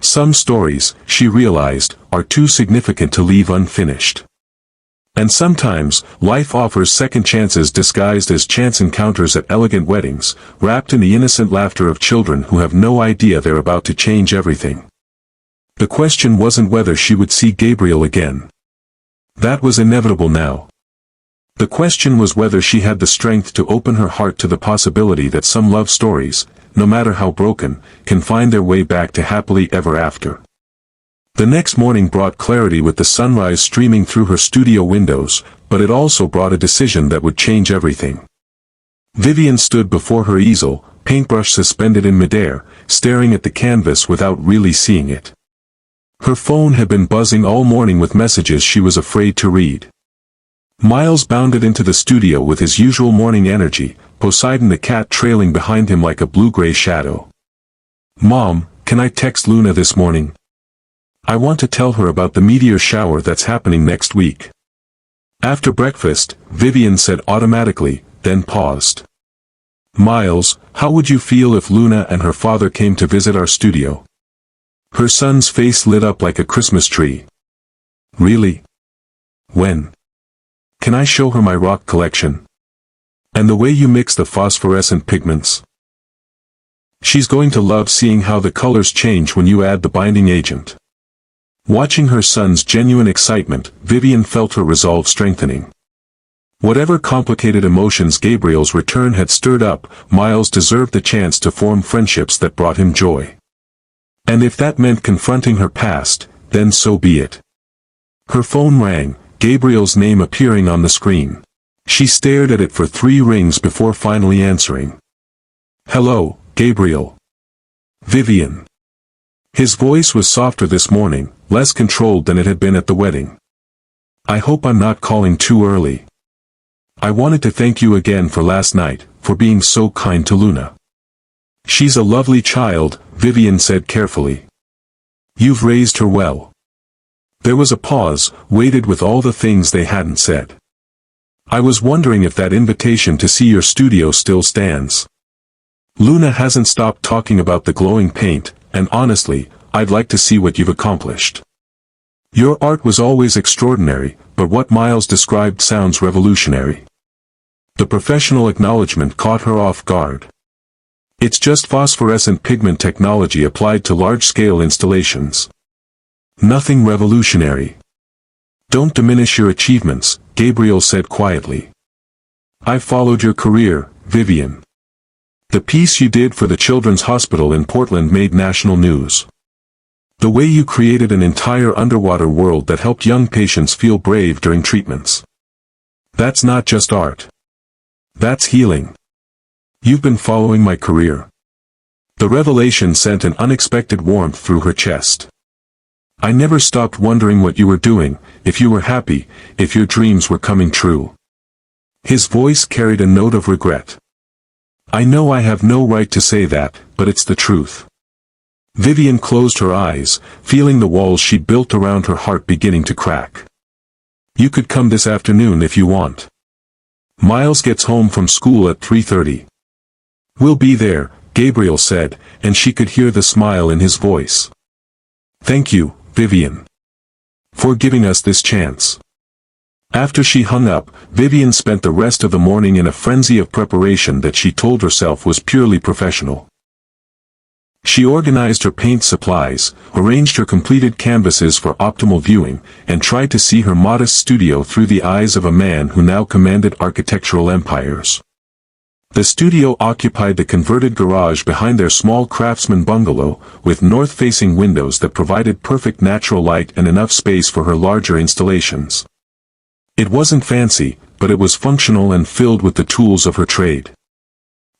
A: Some stories, she realized, are too significant to leave unfinished. And sometimes, life offers second chances disguised as chance encounters at elegant weddings, wrapped in the innocent laughter of children who have no idea they're about to change everything. The question wasn't whether she would see Gabriel again. That was inevitable now. The question was whether she had the strength to open her heart to the possibility that some love stories, no matter how broken, can find their way back to happily ever after. The next morning brought clarity with the sunrise streaming through her studio windows, but it also brought a decision that would change everything. Vivian stood before her easel, paintbrush suspended in midair, staring at the canvas without really seeing it. Her phone had been buzzing all morning with messages she was afraid to read. Miles bounded into the studio with his usual morning energy, Poseidon the cat trailing behind him like a blue-gray shadow. "Mom, can I text Luna this morning? I want to tell her about the meteor shower that's happening next week." After breakfast, Vivian said automatically, then paused. "Miles, how would you feel if Luna and her father came to visit our studio?" Her son's face lit up like a Christmas tree. "Really? When? Can I show her my rock collection? And the way you mix the phosphorescent pigments? She's going to love seeing how the colors change when you add the binding agent." Watching her son's genuine excitement, Vivian felt her resolve strengthening. Whatever complicated emotions Gabriel's return had stirred up, Miles deserved the chance to form friendships that brought him joy. And if that meant confronting her past, then so be it. Her phone rang, Gabriel's name appearing on the screen. She stared at it for 3 rings before finally answering. "Hello, Gabriel." "Vivian." His voice was softer this morning, less controlled than it had been at the wedding. "I hope I'm not calling too early. I wanted to thank you again for last night, for being so kind to Luna." "She's a lovely child," Vivian said carefully. "You've raised her well." There was a pause, weighted with all the things they hadn't said. "I was wondering if that invitation to see your studio still stands. Luna hasn't stopped talking about the glowing paint, and honestly, I'd like to see what you've accomplished. Your art was always extraordinary, but what Miles described sounds revolutionary." The professional acknowledgement caught her off guard. "It's just phosphorescent pigment technology applied to large-scale installations. Nothing revolutionary." "Don't diminish your achievements," Gabriel said quietly. "I've followed your career, Vivian. The piece you did for the Children's Hospital in Portland made national news. The way you created an entire underwater world that helped young patients feel brave during treatments. That's not just art. That's healing. You've been following my career." The revelation sent an unexpected warmth through her chest. "I never stopped wondering what you were doing, if you were happy, if your dreams were coming true." His voice carried a note of regret. "I know I have no right to say that, but it's the truth." Vivian closed her eyes, feeling the walls she'd built around her heart beginning to crack. "You could come this afternoon if you want. Miles gets home from school at 3:30. "We'll be there," Gabriel said, and she could hear the smile in his voice. "Thank you, Vivian, for giving us this chance." After she hung up, Vivian spent the rest of the morning in a frenzy of preparation that she told herself was purely professional. She organized her paint supplies, arranged her completed canvases for optimal viewing, and tried to see her modest studio through the eyes of a man who now commanded architectural empires. The studio occupied the converted garage behind their small craftsman bungalow, with north-facing windows that provided perfect natural light and enough space for her larger installations. It wasn't fancy, but it was functional and filled with the tools of her trade.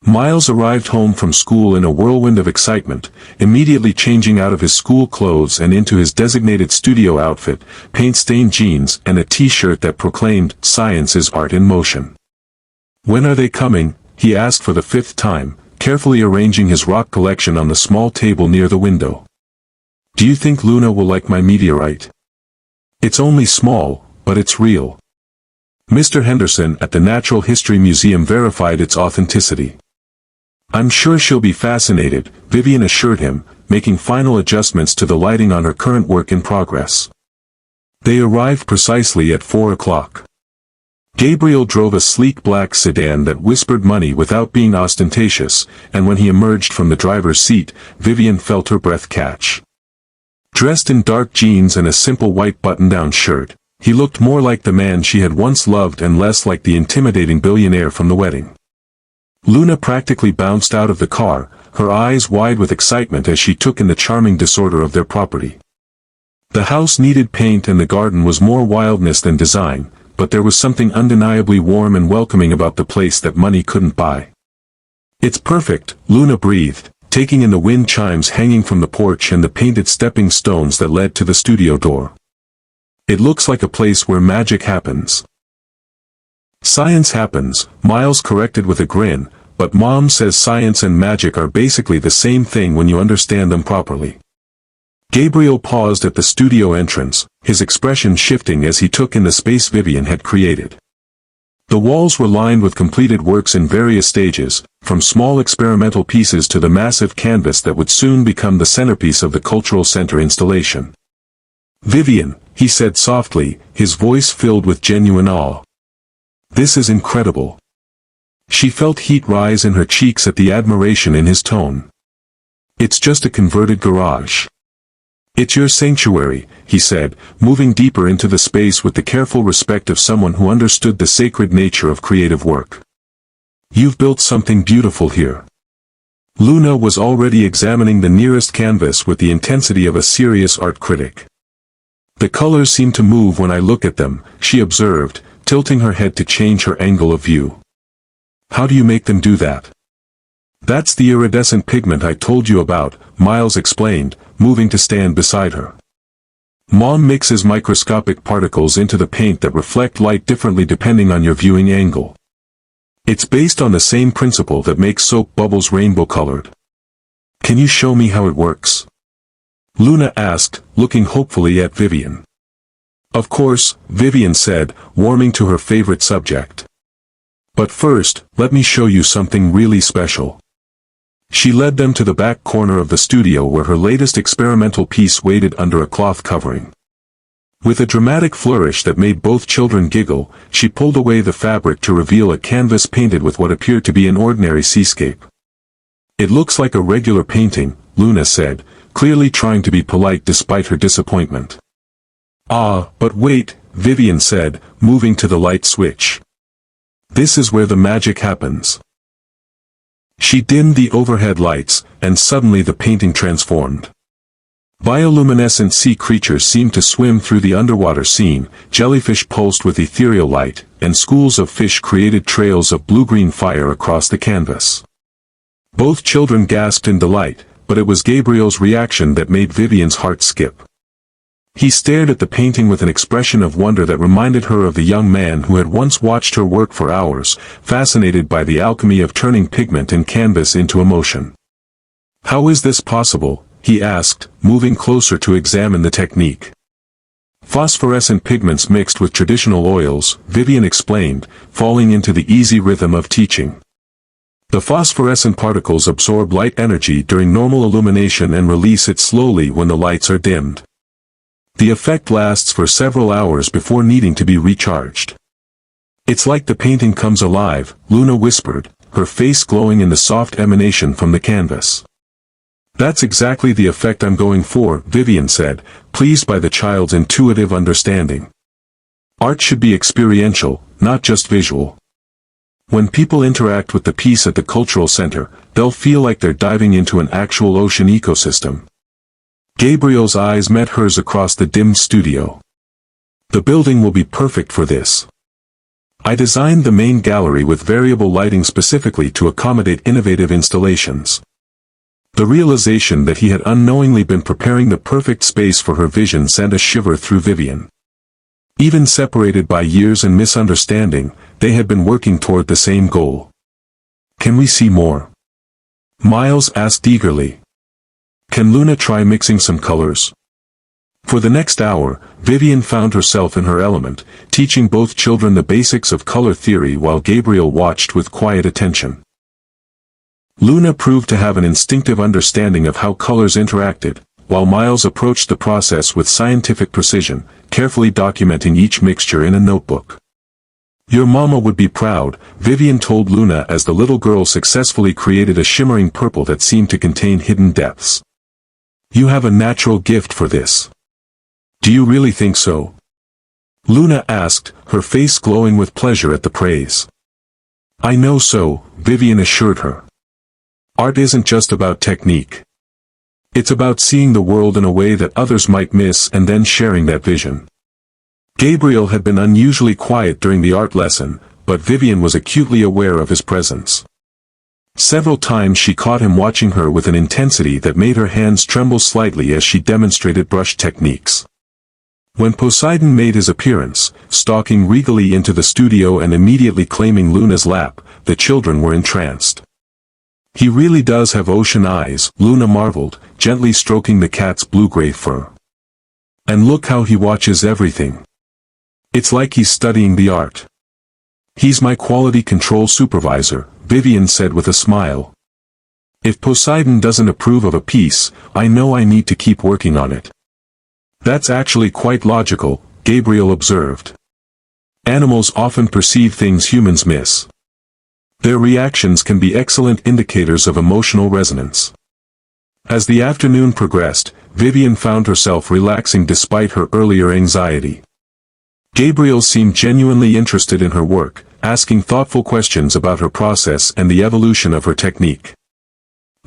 A: Miles arrived home from school in a whirlwind of excitement, immediately changing out of his school clothes and into his designated studio outfit, paint-stained jeans and a t-shirt that proclaimed, "Science is art in motion." "When are they coming?" he asked for the 5th time, carefully arranging his rock collection on the small table near the window. Do you think Luna will like my meteorite? It's only small, but it's real. Mr. Henderson at the Natural History Museum verified its authenticity. I'm sure she'll be fascinated, Vivian assured him, making final adjustments to the lighting on her current work in progress. They arrived precisely at 4 o'clock. Gabriel drove a sleek black sedan that whispered money without being ostentatious, and when he emerged from the driver's seat, Vivian felt her breath catch. Dressed in dark jeans and a simple white button-down shirt, he looked more like the man she had once loved and less like the intimidating billionaire from the wedding. Luna practically bounced out of the car, her eyes wide with excitement as she took in the charming disorder of their property. The house needed paint and the garden was more wildness than design, but there was something undeniably warm and welcoming about the place that money couldn't buy. It's perfect, Luna breathed, taking in the wind chimes hanging from the porch and the painted stepping stones that led to the studio door. It looks like a place where magic happens. Science happens, Miles corrected with a grin, but Mom says science and magic are basically the same thing when you understand them properly. Gabriel paused at the studio entrance, his expression shifting as he took in the space Vivian had created. The walls were lined with completed works in various stages, from small experimental pieces to the massive canvas that would soon become the centerpiece of the cultural center installation. Vivian, he said softly, his voice filled with genuine awe. This is incredible. She felt heat rise in her cheeks at the admiration in his tone. It's just a converted garage. It's your sanctuary, he said, moving deeper into the space with the careful respect of someone who understood the sacred nature of creative work. You've built something beautiful here. Luna was already examining the nearest canvas with the intensity of a serious art critic. The colors seem to move when I look at them, she observed, tilting her head to change her angle of view. How do you make them do that? That's the iridescent pigment I told you about, Miles explained, moving to stand beside her. Mom mixes microscopic particles into the paint that reflect light differently depending on your viewing angle. It's based on the same principle that makes soap bubbles rainbow-colored. Can you show me how it works? Luna asked, looking hopefully at Vivian. Of course, Vivian said, warming to her favorite subject. But first, let me show you something really special. She led them to the back corner of the studio where her latest experimental piece waited under a cloth covering. With a dramatic flourish that made both children giggle, she pulled away the fabric to reveal a canvas painted with what appeared to be an ordinary seascape. It looks like a regular painting, Luna said, clearly trying to be polite despite her disappointment. Ah, but wait, Vivian said, moving to the light switch. This is where the magic happens. She dimmed the overhead lights, and suddenly the painting transformed. Bioluminescent sea creatures seemed to swim through the underwater scene, jellyfish pulsed with ethereal light, and schools of fish created trails of blue-green fire across the canvas. Both children gasped in delight, but it was Gabriel's reaction that made Vivian's heart skip. He stared at the painting with an expression of wonder that reminded her of the young man who had once watched her work for hours, fascinated by the alchemy of turning pigment and canvas into emotion. How is this possible? He asked, moving closer to examine the technique. Phosphorescent pigments mixed with traditional oils, Vivian explained, falling into the easy rhythm of teaching. The phosphorescent particles absorb light energy during normal illumination and release it slowly when the lights are dimmed. The effect lasts for several hours before needing to be recharged. It's like the painting comes alive, Luna whispered, her face glowing in the soft emanation from the canvas. That's exactly the effect I'm going for, Vivian said, pleased by the child's intuitive understanding. Art should be experiential, not just visual. When people interact with the piece at the cultural center, they'll feel like they're diving into an actual ocean ecosystem. Gabriel's eyes met hers across the dimmed studio. The building will be perfect for this. I designed the main gallery with variable lighting specifically to accommodate innovative installations. The realization that he had unknowingly been preparing the perfect space for her vision sent a shiver through Vivian. Even separated by years and misunderstanding, they had been working toward the same goal. Can we see more? Miles asked eagerly. Can Luna try mixing some colors? For the next hour, Vivian found herself in her element, teaching both children the basics of color theory while Gabriel watched with quiet attention. Luna proved to have an instinctive understanding of how colors interacted, while Miles approached the process with scientific precision, carefully documenting each mixture in a notebook. Your mama would be proud, Vivian told Luna as the little girl successfully created a shimmering purple that seemed to contain hidden depths. You have a natural gift for this. Do you really think so? Luna asked, her face glowing with pleasure at the praise. I know so, Vivian assured her. Art isn't just about technique. It's about seeing the world in a way that others might miss and then sharing that vision. Gabriel had been unusually quiet during the art lesson, but Vivian was acutely aware of his presence. Several times she caught him watching her with an intensity that made her hands tremble slightly as she demonstrated brush techniques. When Poseidon made his appearance, stalking regally into the studio and immediately claiming Luna's lap, the children were entranced. He really does have ocean eyes, Luna marveled, gently stroking the cat's blue-gray fur. And look how he watches everything. It's like he's studying the art. He's my quality control supervisor, Vivian said with a smile. If Poseidon doesn't approve of a piece, I know I need to keep working on it. That's actually quite logical, Gabriel observed. Animals often perceive things humans miss. Their reactions can be excellent indicators of emotional resonance. As the afternoon progressed, Vivian found herself relaxing despite her earlier anxiety. Gabriel seemed genuinely interested in her work, asking thoughtful questions about her process and the evolution of her technique.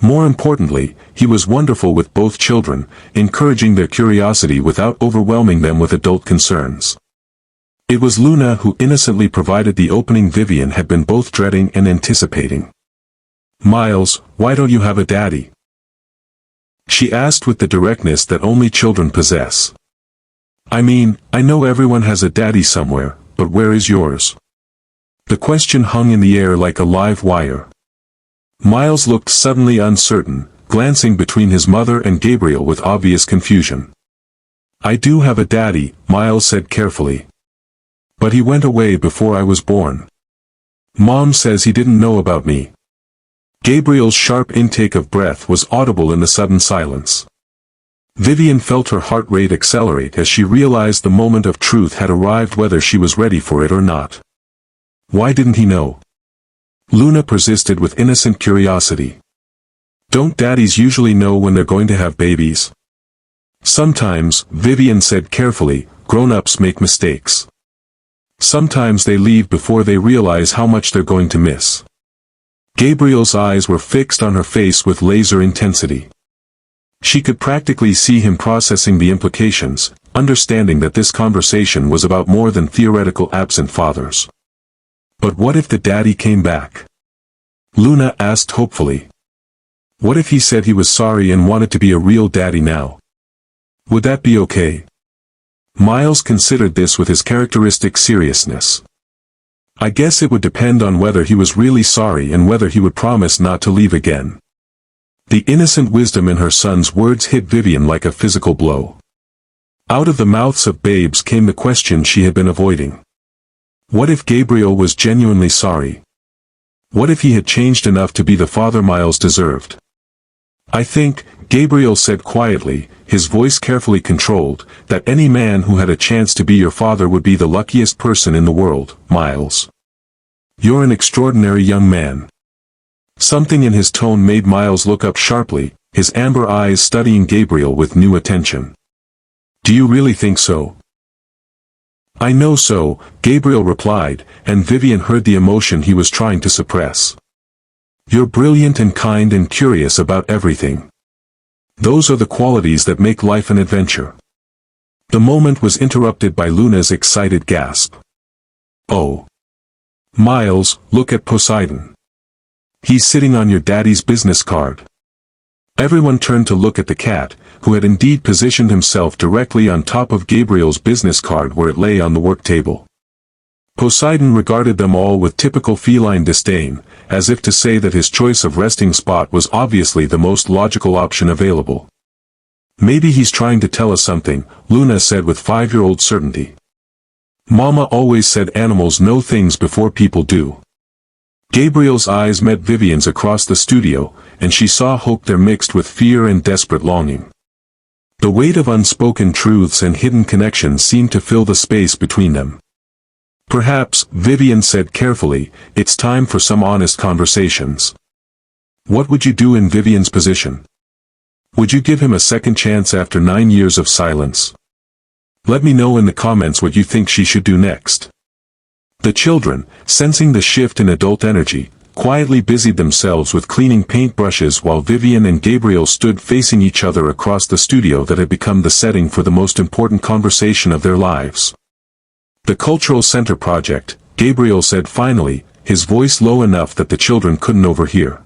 A: More importantly, he was wonderful with both children, encouraging their curiosity without overwhelming them with adult concerns. It was Luna who innocently provided the opening Vivian had been both dreading and anticipating. Miles, why don't you have a daddy? She asked with the directness that only children possess. I mean, I know everyone has a daddy somewhere, but where is yours? The question hung in the air like a live wire. Miles looked suddenly uncertain, glancing between his mother and Gabriel with obvious confusion. I do have a daddy, Miles said carefully. But he went away before I was born. Mom says he didn't know about me. Gabriel's sharp intake of breath was audible in the sudden silence. Vivian felt her heart rate accelerate as she realized the moment of truth had arrived whether she was ready for it or not. Why didn't he know? Luna persisted with innocent curiosity. Don't daddies usually know when they're going to have babies? Sometimes, Vivian said carefully, grown-ups make mistakes. Sometimes they leave before they realize how much they're going to miss. Gabriel's eyes were fixed on her face with laser intensity. She could practically see him processing the implications, understanding that this conversation was about more than theoretical absent fathers. But what if the daddy came back? Luna asked hopefully. What if he said he was sorry and wanted to be a real daddy now? Would that be okay? Miles considered this with his characteristic seriousness. I guess it would depend on whether he was really sorry and whether he would promise not to leave again. The innocent wisdom in her son's words hit Vivian like a physical blow. Out of the mouths of babes came the question she had been avoiding. What if Gabriel was genuinely sorry? What if he had changed enough to be the father Miles deserved? I think, Gabriel said quietly, his voice carefully controlled, that any man who had a chance to be your father would be the luckiest person in the world, Miles. You're an extraordinary young man. Something in his tone made Miles look up sharply, his amber eyes studying Gabriel with new attention. Do you really think so? I know so, Gabriel replied, and Vivian heard the emotion he was trying to suppress. You're brilliant and kind and curious about everything. Those are the qualities that make life an adventure. The moment was interrupted by Luna's excited gasp. Oh. Miles, look at Poseidon. He's sitting on your daddy's business card. Everyone turned to look at the cat, who had indeed positioned himself directly on top of Gabriel's business card where it lay on the work table. Poseidon regarded them all with typical feline disdain, as if to say that his choice of resting spot was obviously the most logical option available. "Maybe he's trying to tell us something," Luna said with 5-year-old certainty. "Mama always said animals know things before people do." Gabriel's eyes met Vivian's across the studio, and she saw hope there mixed with fear and desperate longing. The weight of unspoken truths and hidden connections seemed to fill the space between them. "Perhaps," Vivian said carefully, "it's time for some honest conversations. What would you do in Vivian's position? Would you give him a second chance after 9 years of silence? Let me know in the comments what you think she should do next." The children, sensing the shift in adult energy, quietly busied themselves with cleaning paintbrushes while Vivian and Gabriel stood facing each other across the studio that had become the setting for the most important conversation of their lives. "The Cultural Center project," Gabriel said finally, his voice low enough that the children couldn't overhear.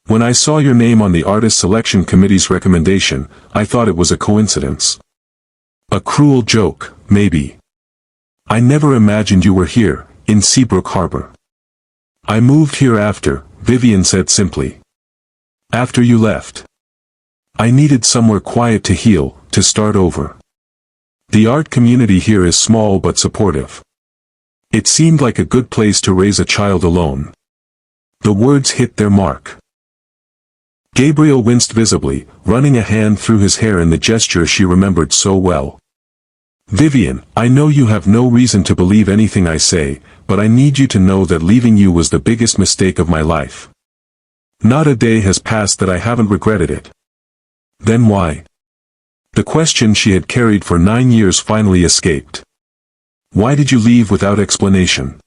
A: "When I saw your name on the Artist Selection Committee's recommendation, I thought it was a coincidence. A cruel joke, maybe. I never imagined you were here, in Seabrook Harbor. I moved here after," Vivian said simply. "After you left. I needed somewhere quiet to heal, to start over. The art community here is small but supportive. It seemed like a good place to raise a child alone." The words hit their mark. Gabriel winced visibly, running a hand through his hair in the gesture she remembered so well. "Vivian, I know you have no reason to believe anything I say, but I need you to know that leaving you was the biggest mistake of my life. Not a day has passed that I haven't regretted it." "Then why?" The question she had carried for 9 years finally escaped. "Why did you leave without explanation?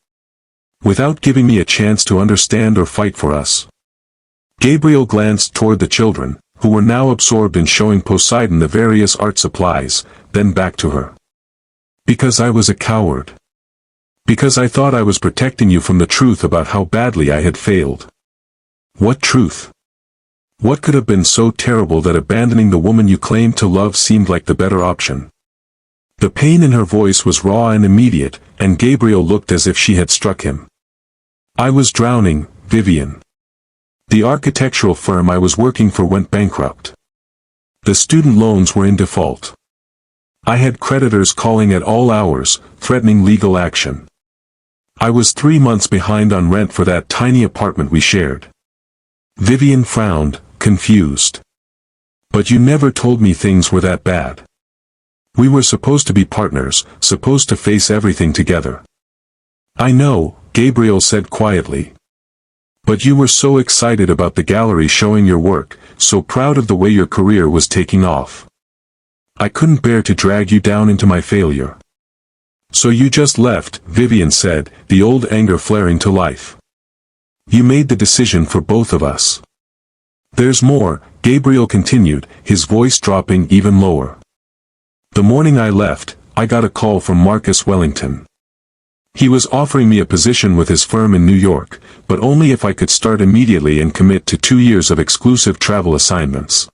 A: Without giving me a chance to understand or fight for us?" Gabriel glanced toward the children, who were now absorbed in showing Poseidon the various art supplies, then back to her. "Because I was a coward. Because I thought I was protecting you from the truth about how badly I had failed." "What truth? What could have been so terrible that abandoning the woman you claimed to love seemed like the better option?" The pain in her voice was raw and immediate, and Gabriel looked as if she had struck him. "I was drowning, Vivian. The architectural firm I was working for went bankrupt. The student loans were in default. I had creditors calling at all hours, threatening legal action. I was 3 months behind on rent for that tiny apartment we shared." Vivian frowned, confused. "But you never told me things were that bad. We were supposed to be partners, supposed to face everything together." "I know," Gabriel said quietly. "But you were so excited about the gallery showing your work, so proud of the way your career was taking off. I couldn't bear to drag you down into my failure." "So you just left," Vivian said, the old anger flaring to life. "You made the decision for both of us." "There's more," Gabriel continued, his voice dropping even lower. "The morning I left, I got a call from Marcus Wellington. He was offering me a position with his firm in New York, but only if I could start immediately and commit to 2 years of exclusive travel assignments.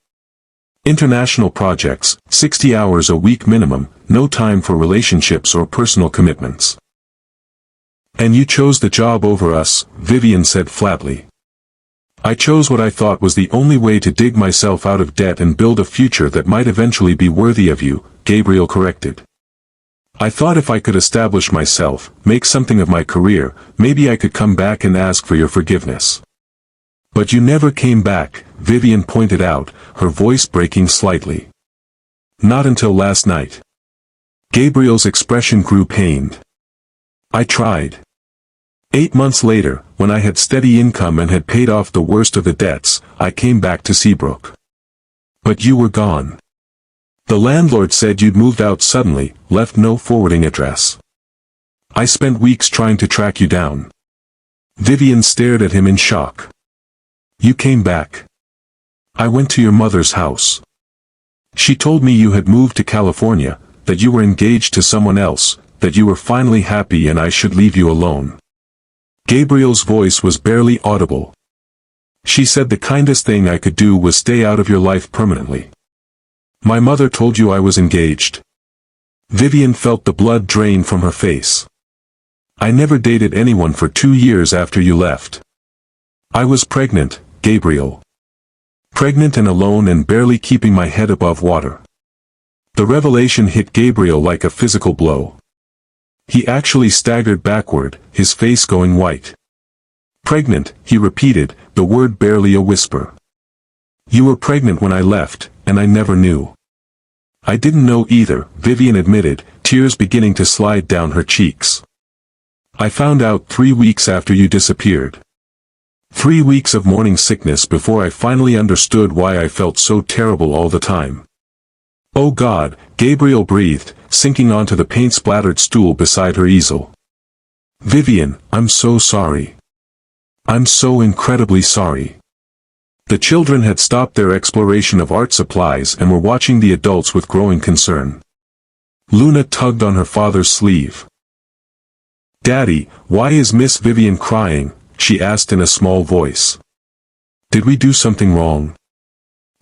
A: International projects, 60 hours a week minimum, no time for relationships or personal commitments." "And you chose the job over us," Vivian said flatly. "I chose what I thought was the only way to dig myself out of debt and build a future that might eventually be worthy of you," Gabriel corrected. "I thought if I could establish myself, make something of my career, maybe I could come back and ask for your forgiveness." "But you never came back," Vivian pointed out, her voice breaking slightly. "Not until last night." Gabriel's expression grew pained. "I tried. 8 months later, when I had steady income and had paid off the worst of the debts, I came back to Seabrook. But you were gone. The landlord said you'd moved out suddenly, left no forwarding address. I spent weeks trying to track you down." Vivian stared at him in shock. "You came back." "I went to your mother's house. She told me you had moved to California, that you were engaged to someone else, that you were finally happy and I should leave you alone." Gabriel's voice was barely audible. "She said the kindest thing I could do was stay out of your life permanently." "My mother told you I was engaged?" Vivian felt the blood drain from her face. I never dated anyone for 2 years after you left. I was pregnant, Gabriel. Pregnant and alone and barely keeping my head above water. The revelation hit Gabriel like a physical blow. He actually staggered backward, his face going white. Pregnant, he repeated, the word barely a whisper. You were pregnant when I left, and I never knew. I didn't know either, Vivian admitted, tears beginning to slide down her cheeks. I found out 3 weeks after you disappeared. 3 weeks of morning sickness before I finally understood why I felt so terrible all the time. Oh God, Gabriel breathed, sinking onto the paint-splattered stool beside her easel. Vivian, I'm so sorry. I'm so incredibly sorry. The children had stopped their exploration of art supplies and were watching the adults with growing concern. Luna tugged on her father's sleeve. Daddy, why is Miss Vivian crying? She asked in a small voice. Did we do something wrong?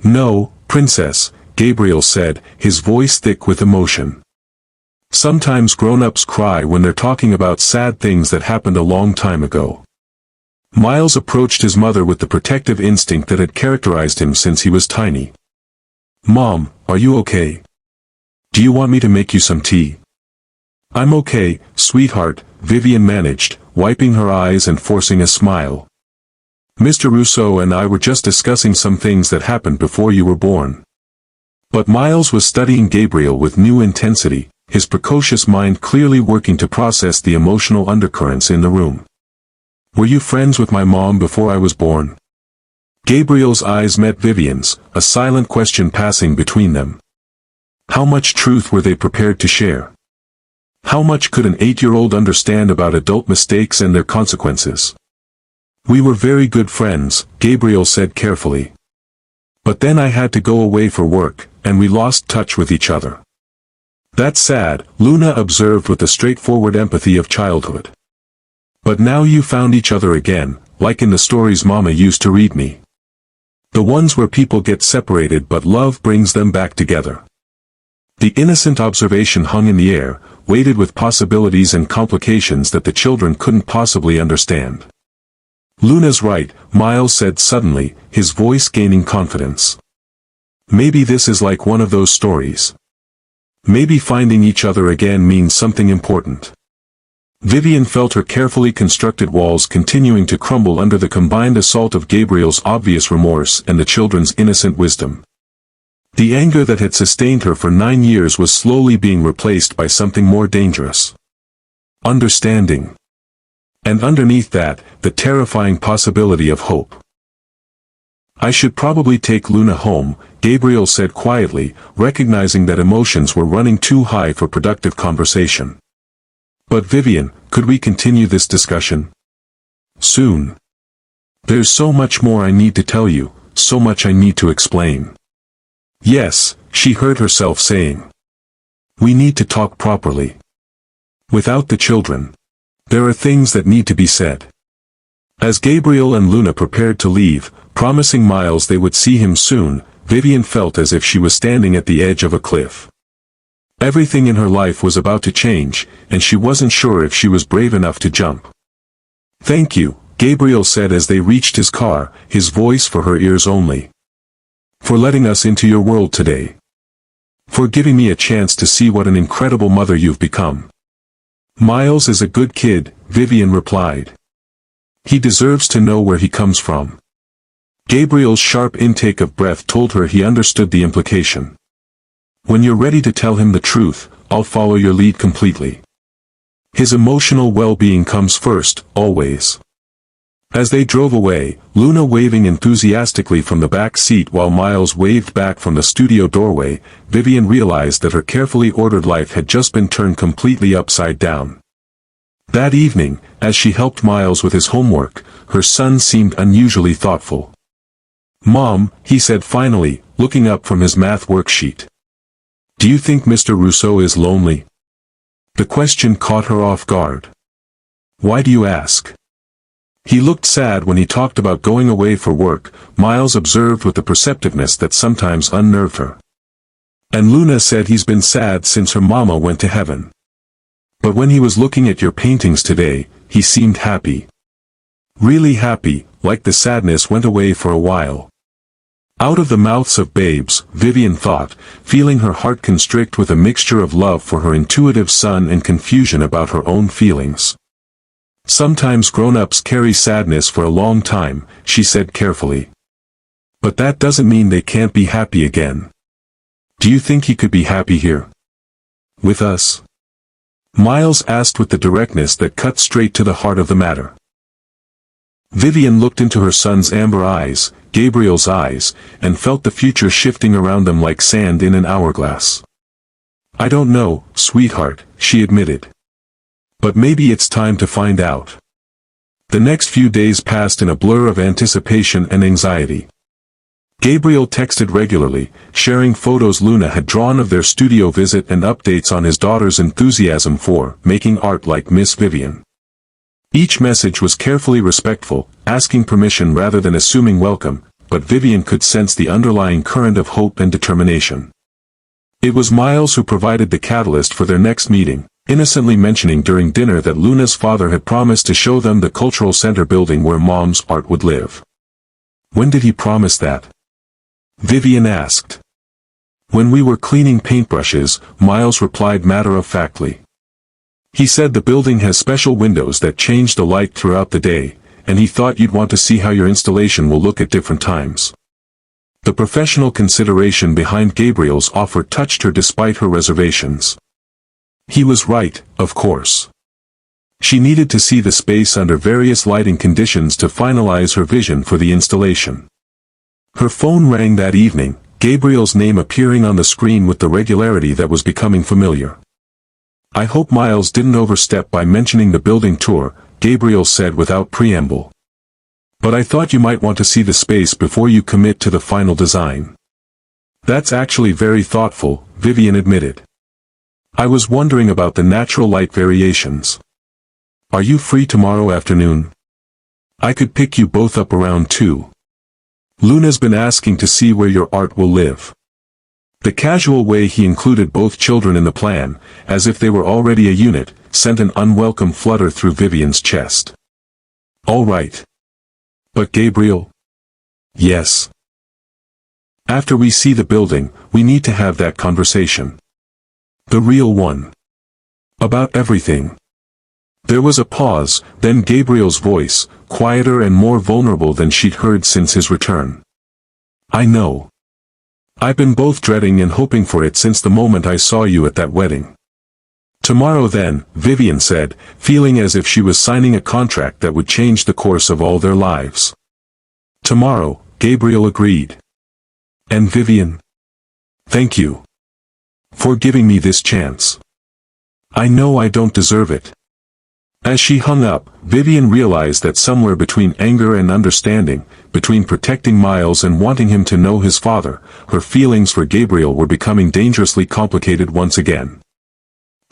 A: No, Princess, Gabriel said, his voice thick with emotion. Sometimes grown-ups cry when they're talking about sad things that happened a long time ago. Miles approached his mother with the protective instinct that had characterized him since he was tiny. Mom, are you okay? Do you want me to make you some tea? I'm okay, sweetheart, Vivian managed, wiping her eyes and forcing a smile. Mr. Rousseau and I were just discussing some things that happened before you were born. But Miles was studying Gabriel with new intensity, his precocious mind clearly working to process the emotional undercurrents in the room. Were you friends with my mom before I was born? Gabriel's eyes met Vivian's, a silent question passing between them. How much truth were they prepared to share? How much could an 8-year-old understand about adult mistakes and their consequences? We were very good friends, Gabriel said carefully. But then I had to go away for work, and we lost touch with each other. That's sad, Luna observed with the straightforward empathy of childhood. But now you found each other again, like in the stories Mama used to read me. The ones where people get separated but love brings them back together. The innocent observation hung in the air, weighted with possibilities and complications that the children couldn't possibly understand. Luna's right, Miles said suddenly, his voice gaining confidence. Maybe this is like one of those stories. Maybe finding each other again means something important. Vivian felt her carefully constructed walls continuing to crumble under the combined assault of Gabriel's obvious remorse and the children's innocent wisdom. The anger that had sustained her for 9 years was slowly being replaced by something more dangerous. Understanding. And underneath that, the terrifying possibility of hope. I should probably take Luna home, Gabriel said quietly, recognizing that emotions were running too high for productive conversation. But Vivian, could we continue this discussion? Soon. There's so much more I need to tell you, so much I need to explain. Yes, she heard herself saying. We need to talk properly. Without the children. There are things that need to be said. As Gabriel and Luna prepared to leave, promising Miles they would see him soon, Vivian felt as if she was standing at the edge of a cliff. Everything in her life was about to change, and she wasn't sure if she was brave enough to jump. Thank you, Gabriel said as they reached his car, his voice for her ears only. For letting us into your world today. For giving me a chance to see what an incredible mother you've become. Miles is a good kid, Vivian replied. He deserves to know where he comes from. Gabriel's sharp intake of breath told her he understood the implication. When you're ready to tell him the truth, I'll follow your lead completely. His emotional well-being comes first, always. As they drove away, Luna waving enthusiastically from the back seat while Miles waved back from the studio doorway, Vivian realized that her carefully ordered life had just been turned completely upside down. That evening, as she helped Miles with his homework, her son seemed unusually thoughtful. Mom, he said finally, looking up from his math worksheet. Do you think Mr. Rousseau is lonely? The question caught her off guard. Why do you ask? He looked sad when he talked about going away for work, Miles observed with the perceptiveness that sometimes unnerved her. And Luna said he's been sad since her mama went to heaven. But when he was looking at your paintings today, he seemed happy. Really happy, like the sadness went away for a while. Out of the mouths of babes, Vivian thought, feeling her heart constrict with a mixture of love for her intuitive son and confusion about her own feelings. Sometimes grown-ups carry sadness for a long time, she said carefully. But that doesn't mean they can't be happy again. Do you think he could be happy here? With us? Miles asked with the directness that cut straight to the heart of the matter. Vivian looked into her son's amber eyes, Gabriel's eyes, and felt the future shifting around them like sand in an hourglass. I don't know, sweetheart, she admitted. But maybe it's time to find out. The next few days passed in a blur of anticipation and anxiety. Gabriel texted regularly, sharing photos Luna had drawn of their studio visit and updates on his daughter's enthusiasm for making art like Miss Vivian. Each message was carefully respectful, asking permission rather than assuming welcome, but Vivian could sense the underlying current of hope and determination. It was Miles who provided the catalyst for their next meeting, innocently mentioning during dinner that Luna's father had promised to show them the cultural center building where Mom's art would live. When did he promise that? Vivian asked. When we were cleaning paintbrushes, Miles replied matter-of-factly. He said the building has special windows that change the light throughout the day, and he thought you'd want to see how your installation will look at different times. The professional consideration behind Gabriel's offer touched her despite her reservations. He was right, of course. She needed to see the space under various lighting conditions to finalize her vision for the installation. Her phone rang that evening, Gabriel's name appearing on the screen with the regularity that was becoming familiar. I hope Miles didn't overstep by mentioning the building tour, Gabriel said without preamble. But I thought you might want to see the space before you commit to the final design. That's actually very thoughtful, Vivian admitted. I was wondering about the natural light variations. Are you free tomorrow afternoon? I could pick you both up around 2. Luna's been asking to see where your art will live. The casual way he included both children in the plan, as if they were already a unit, sent an unwelcome flutter through Vivian's chest. All right. But Gabriel? Yes. After we see the building, we need to have that conversation. The real one. About everything. There was a pause, then Gabriel's voice, quieter and more vulnerable than she'd heard since his return. I know. I've been both dreading and hoping for it since the moment I saw you at that wedding. Tomorrow then, Vivian said, feeling as if she was signing a contract that would change the course of all their lives. Tomorrow, Gabriel agreed. And Vivian? Thank you. For giving me this chance. I know I don't deserve it. As she hung up, Vivian realized that somewhere between anger and understanding, between protecting Miles and wanting him to know his father, her feelings for Gabriel were becoming dangerously complicated once again.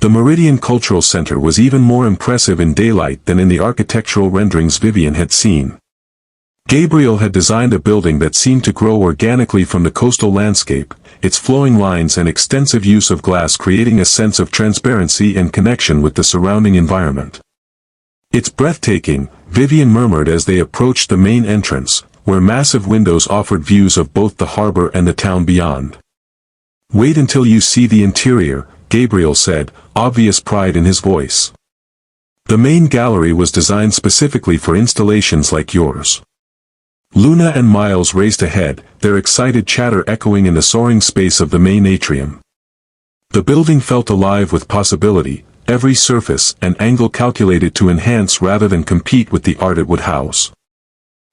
A: The Meridian Cultural Center was even more impressive in daylight than in the architectural renderings Vivian had seen. Gabriel had designed a building that seemed to grow organically from the coastal landscape, its flowing lines and extensive use of glass creating a sense of transparency and connection with the surrounding environment. It's breathtaking, Vivian murmured as they approached the main entrance, where massive windows offered views of both the harbor and the town beyond. Wait until you see the interior, Gabriel said, obvious pride in his voice. The main gallery was designed specifically for installations like yours. Luna and Miles raced ahead, their excited chatter echoing in the soaring space of the main atrium. The building felt alive with possibility, every surface and angle calculated to enhance rather than compete with the art it would house.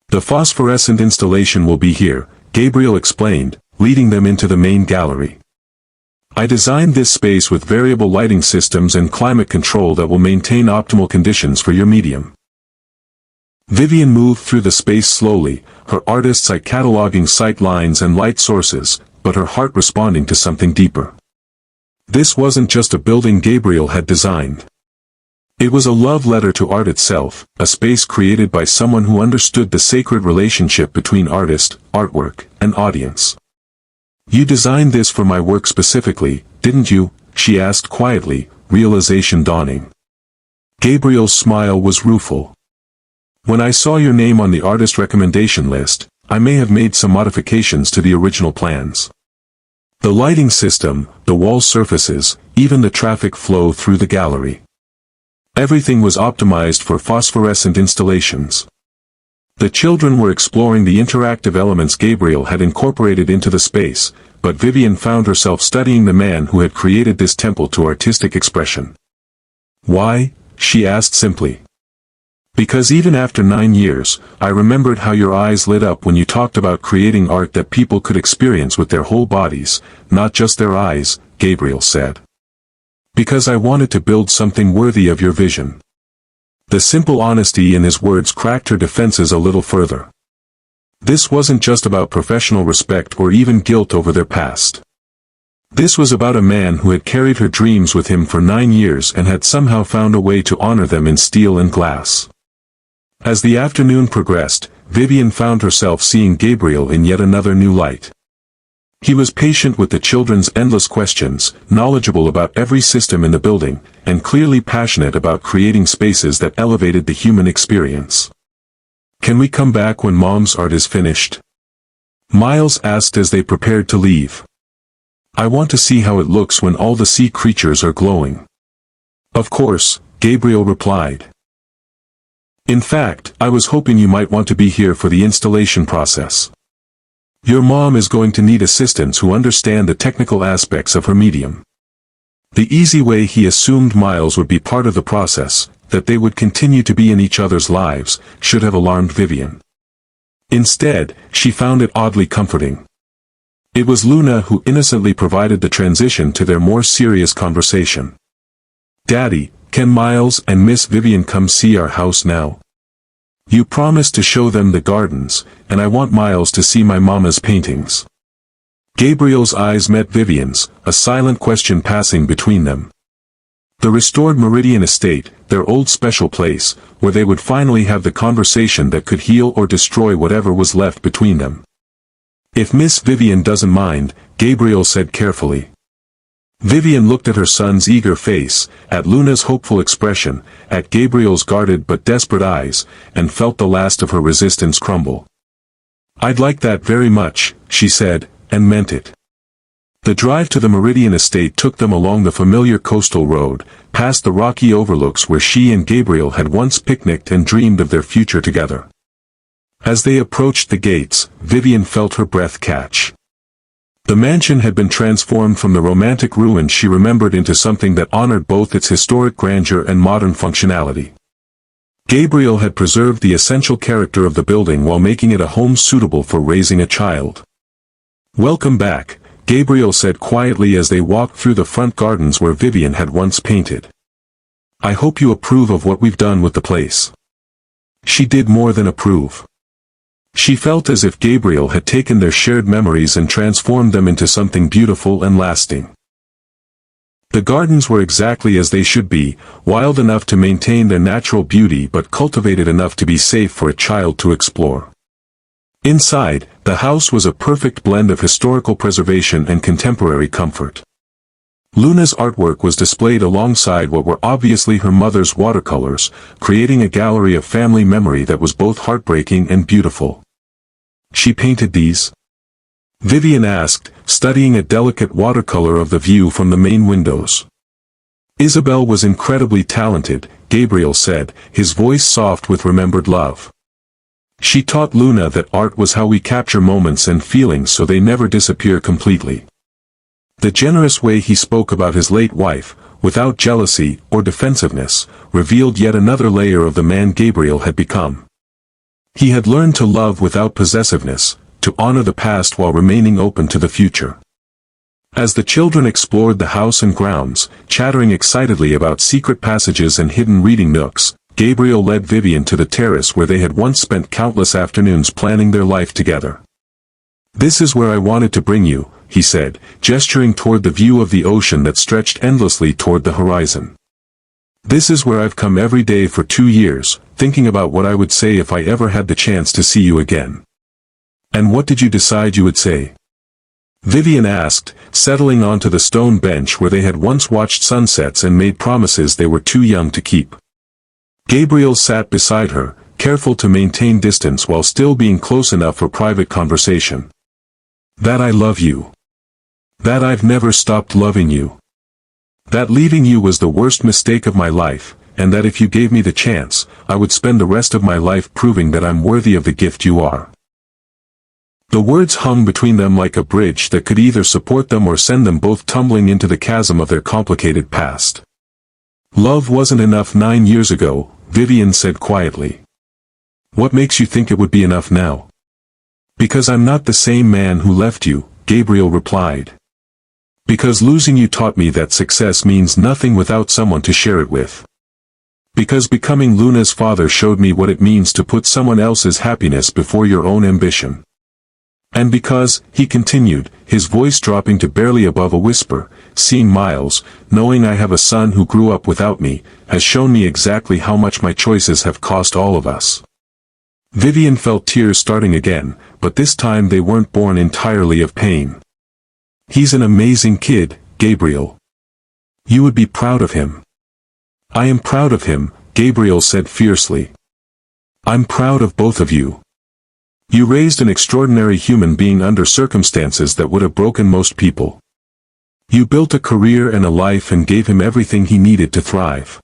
A: The phosphorescent installation will be here, Gabriel explained, leading them into the main gallery. I designed this space with variable lighting systems and climate control that will maintain optimal conditions for your medium. Vivian moved through the space slowly, her artist's eye cataloging sight lines and light sources, but her heart responding to something deeper. This wasn't just a building Gabriel had designed. It was a love letter to art itself, a space created by someone who understood the sacred relationship between artist, artwork, and audience. You designed this for my work specifically, didn't you? She asked quietly, realization dawning. Gabriel's smile was rueful. When I saw your name on the artist recommendation list, I may have made some modifications to the original plans. The lighting system, the wall surfaces, even the traffic flow through the gallery. Everything was optimized for phosphorescent installations. The children were exploring the interactive elements Gabriel had incorporated into the space, but Vivian found herself studying the man who had created this temple to artistic expression. Why? She asked simply. Because even after 9 years, I remembered how your eyes lit up when you talked about creating art that people could experience with their whole bodies, not just their eyes, Gabriel said. Because I wanted to build something worthy of your vision. The simple honesty in his words cracked her defenses a little further. This wasn't just about professional respect or even guilt over their past. This was about a man who had carried her dreams with him for 9 years and had somehow found a way to honor them in steel and glass. As the afternoon progressed, Vivian found herself seeing Gabriel in yet another new light. He was patient with the children's endless questions, knowledgeable about every system in the building, and clearly passionate about creating spaces that elevated the human experience. Can we come back when Mom's art is finished? Miles asked as they prepared to leave. I want to see how it looks when all the sea creatures are glowing. Of course, Gabriel replied. In fact, I was hoping you might want to be here for the installation process. Your mom is going to need assistants who understand the technical aspects of her medium. The easy way he assumed Miles would be part of the process, that they would continue to be in each other's lives, should have alarmed Vivian. Instead, she found it oddly comforting. It was Luna who innocently provided the transition to their more serious conversation. Daddy, can Miles and Miss Vivian come see our house now? You promised to show them the gardens, and I want Miles to see my mama's paintings. Gabriel's eyes met Vivian's, a silent question passing between them. The restored Meridian estate, their old special place, where they would finally have the conversation that could heal or destroy whatever was left between them. If Miss Vivian doesn't mind, Gabriel said carefully. Vivian looked at her son's eager face, at Luna's hopeful expression, at Gabriel's guarded but desperate eyes, and felt the last of her resistance crumble. I'd like that very much, she said, and meant it. The drive to the Meridian estate took them along the familiar coastal road, past the rocky overlooks where she and Gabriel had once picnicked and dreamed of their future together. As they approached the gates, Vivian felt her breath catch. The mansion had been transformed from the romantic ruin she remembered into something that honored both its historic grandeur and modern functionality. Gabriel had preserved the essential character of the building while making it a home suitable for raising a child. Welcome back, Gabriel said quietly as they walked through the front gardens where Vivian had once painted. I hope you approve of what we've done with the place. She did more than approve. She felt as if Gabriel had taken their shared memories and transformed them into something beautiful and lasting. The gardens were exactly as they should be, wild enough to maintain their natural beauty but cultivated enough to be safe for a child to explore. Inside, the house was a perfect blend of historical preservation and contemporary comfort. Luna's artwork was displayed alongside what were obviously her mother's watercolors, creating a gallery of family memory that was both heartbreaking and beautiful. She painted these? Vivian asked, studying a delicate watercolor of the view from the main windows. Isabel was incredibly talented, Gabriel said, his voice soft with remembered love. She taught Luna that art was how we capture moments and feelings so they never disappear completely. The generous way he spoke about his late wife, without jealousy or defensiveness, revealed yet another layer of the man Gabriel had become. He had learned to love without possessiveness, to honor the past while remaining open to the future. As the children explored the house and grounds, chattering excitedly about secret passages and hidden reading nooks, Gabriel led Vivian to the terrace where they had once spent countless afternoons planning their life together. This is where I wanted to bring you, he said, gesturing toward the view of the ocean that stretched endlessly toward the horizon. This is where I've come every day for 2 years, thinking about what I would say if I ever had the chance to see you again. And what did you decide you would say? Vivian asked, settling onto the stone bench where they had once watched sunsets and made promises they were too young to keep. Gabriel sat beside her, careful to maintain distance while still being close enough for private conversation. That I love you. That I've never stopped loving you. That leaving you was the worst mistake of my life, and that if you gave me the chance, I would spend the rest of my life proving that I'm worthy of the gift you are. The words hung between them like a bridge that could either support them or send them both tumbling into the chasm of their complicated past. Love wasn't enough 9 years ago, Vivian said quietly. What makes you think it would be enough now? Because I'm not the same man who left you, Gabriel replied. Because losing you taught me that success means nothing without someone to share it with. Because becoming Luna's father showed me what it means to put someone else's happiness before your own ambition. And because, he continued, his voice dropping to barely above a whisper, seeing Miles, knowing I have a son who grew up without me, has shown me exactly how much my choices have cost all of us. Vivian felt tears starting again, but this time they weren't born entirely of pain. He's an amazing kid, Gabriel. You would be proud of him. I am proud of him, Gabriel said fiercely. I'm proud of both of you. You raised an extraordinary human being under circumstances that would have broken most people. You built a career and a life and gave him everything he needed to thrive.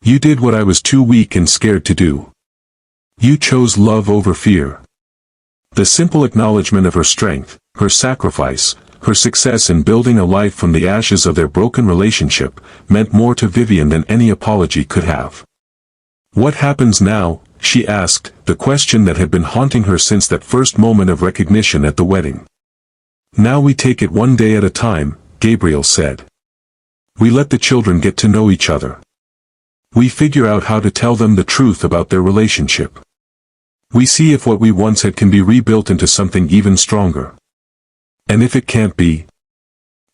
A: You did what I was too weak and scared to do. You chose love over fear. The simple acknowledgement of her strength, her sacrifice, her success in building a life from the ashes of their broken relationship, meant more to Vivian than any apology could have. What happens now? She asked, the question that had been haunting her since that first moment of recognition at the wedding. Now we take it one day at a time, Gabriel said. We let the children get to know each other. We figure out how to tell them the truth about their relationship. We see if what we once had can be rebuilt into something even stronger. And if it can't be?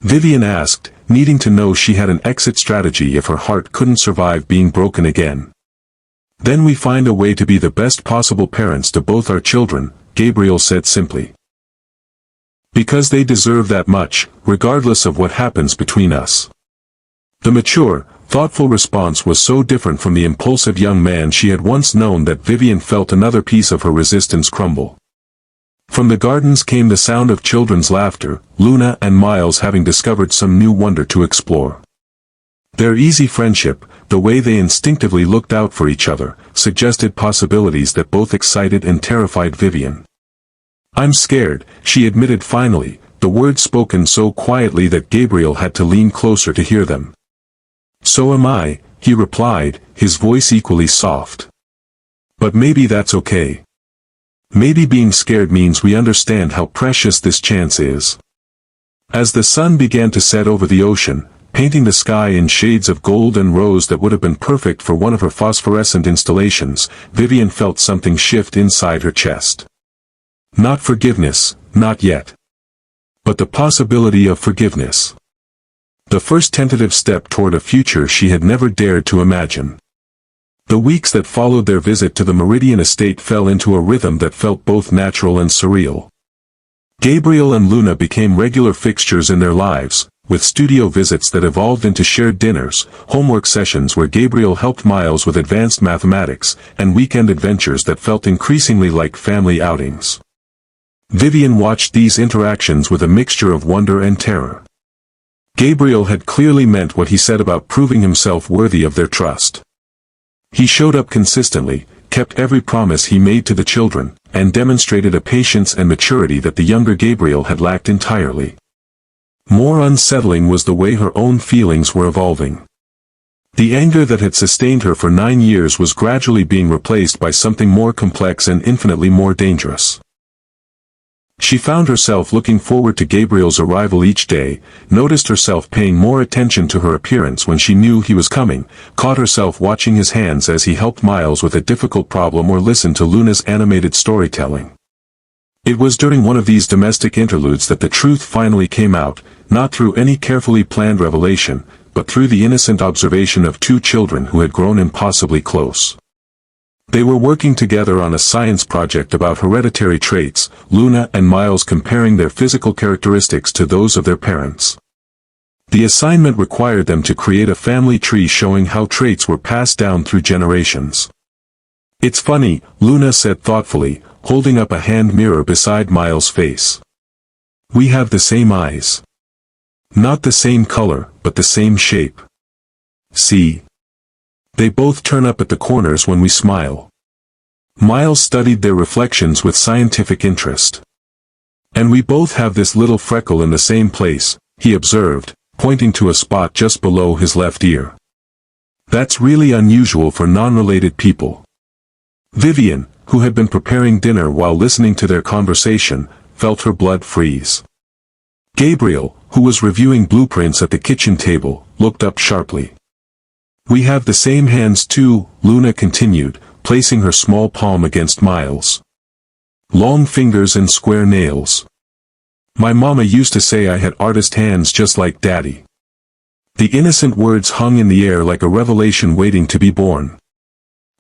A: Vivian asked, needing to know she had an exit strategy if her heart couldn't survive being broken again. Then we find a way to be the best possible parents to both our children, Gabriel said simply. Because they deserve that much, regardless of what happens between us. The mature, thoughtful response was so different from the impulsive young man she had once known that Vivian felt another piece of her resistance crumble. From the gardens came the sound of children's laughter, Luna and Miles having discovered some new wonder to explore. Their easy friendship, the way they instinctively looked out for each other, suggested possibilities that both excited and terrified Vivian. I'm scared, she admitted finally, the words spoken so quietly that Gabriel had to lean closer to hear them. So am I, he replied, his voice equally soft. But maybe that's okay. Maybe being scared means we understand how precious this chance is. As the sun began to set over the ocean, painting the sky in shades of gold and rose that would have been perfect for one of her phosphorescent installations, Vivian felt something shift inside her chest. Not forgiveness, not yet. But the possibility of forgiveness. The first tentative step toward a future she had never dared to imagine. The weeks that followed their visit to the Meridian estate fell into a rhythm that felt both natural and surreal. Gabriel and Luna became regular fixtures in their lives, with studio visits that evolved into shared dinners, homework sessions where Gabriel helped Miles with advanced mathematics, and weekend adventures that felt increasingly like family outings. Vivian watched these interactions with a mixture of wonder and terror. Gabriel had clearly meant what he said about proving himself worthy of their trust. He showed up consistently, kept every promise he made to the children, and demonstrated a patience and maturity that the younger Gabriel had lacked entirely. More unsettling was the way her own feelings were evolving. The anger that had sustained her for 9 years was gradually being replaced by something more complex and infinitely more dangerous. She found herself looking forward to Gabriel's arrival each day, noticed herself paying more attention to her appearance when she knew he was coming, caught herself watching his hands as he helped Miles with a difficult problem or listened to Luna's animated storytelling. It was during one of these domestic interludes that the truth finally came out, not through any carefully planned revelation, but through the innocent observation of two children who had grown impossibly close. They were working together on a science project about hereditary traits, Luna and Miles comparing their physical characteristics to those of their parents. The assignment required them to create a family tree showing how traits were passed down through generations. "It's funny," Luna said thoughtfully, holding up a hand mirror beside Miles' face. "We have the same eyes. Not the same color, but the same shape. See? They both turn up at the corners when we smile." Miles studied their reflections with scientific interest. "And we both have this little freckle in the same place," he observed, pointing to a spot just below his left ear. "That's really unusual for non-related people." Vivian, who had been preparing dinner while listening to their conversation, felt her blood freeze. Gabriel, who was reviewing blueprints at the kitchen table, looked up sharply. "We have the same hands too," Luna continued, placing her small palm against Miles'. "Long fingers and square nails. My mama used to say I had artist hands just like Daddy." The innocent words hung in the air like a revelation waiting to be born.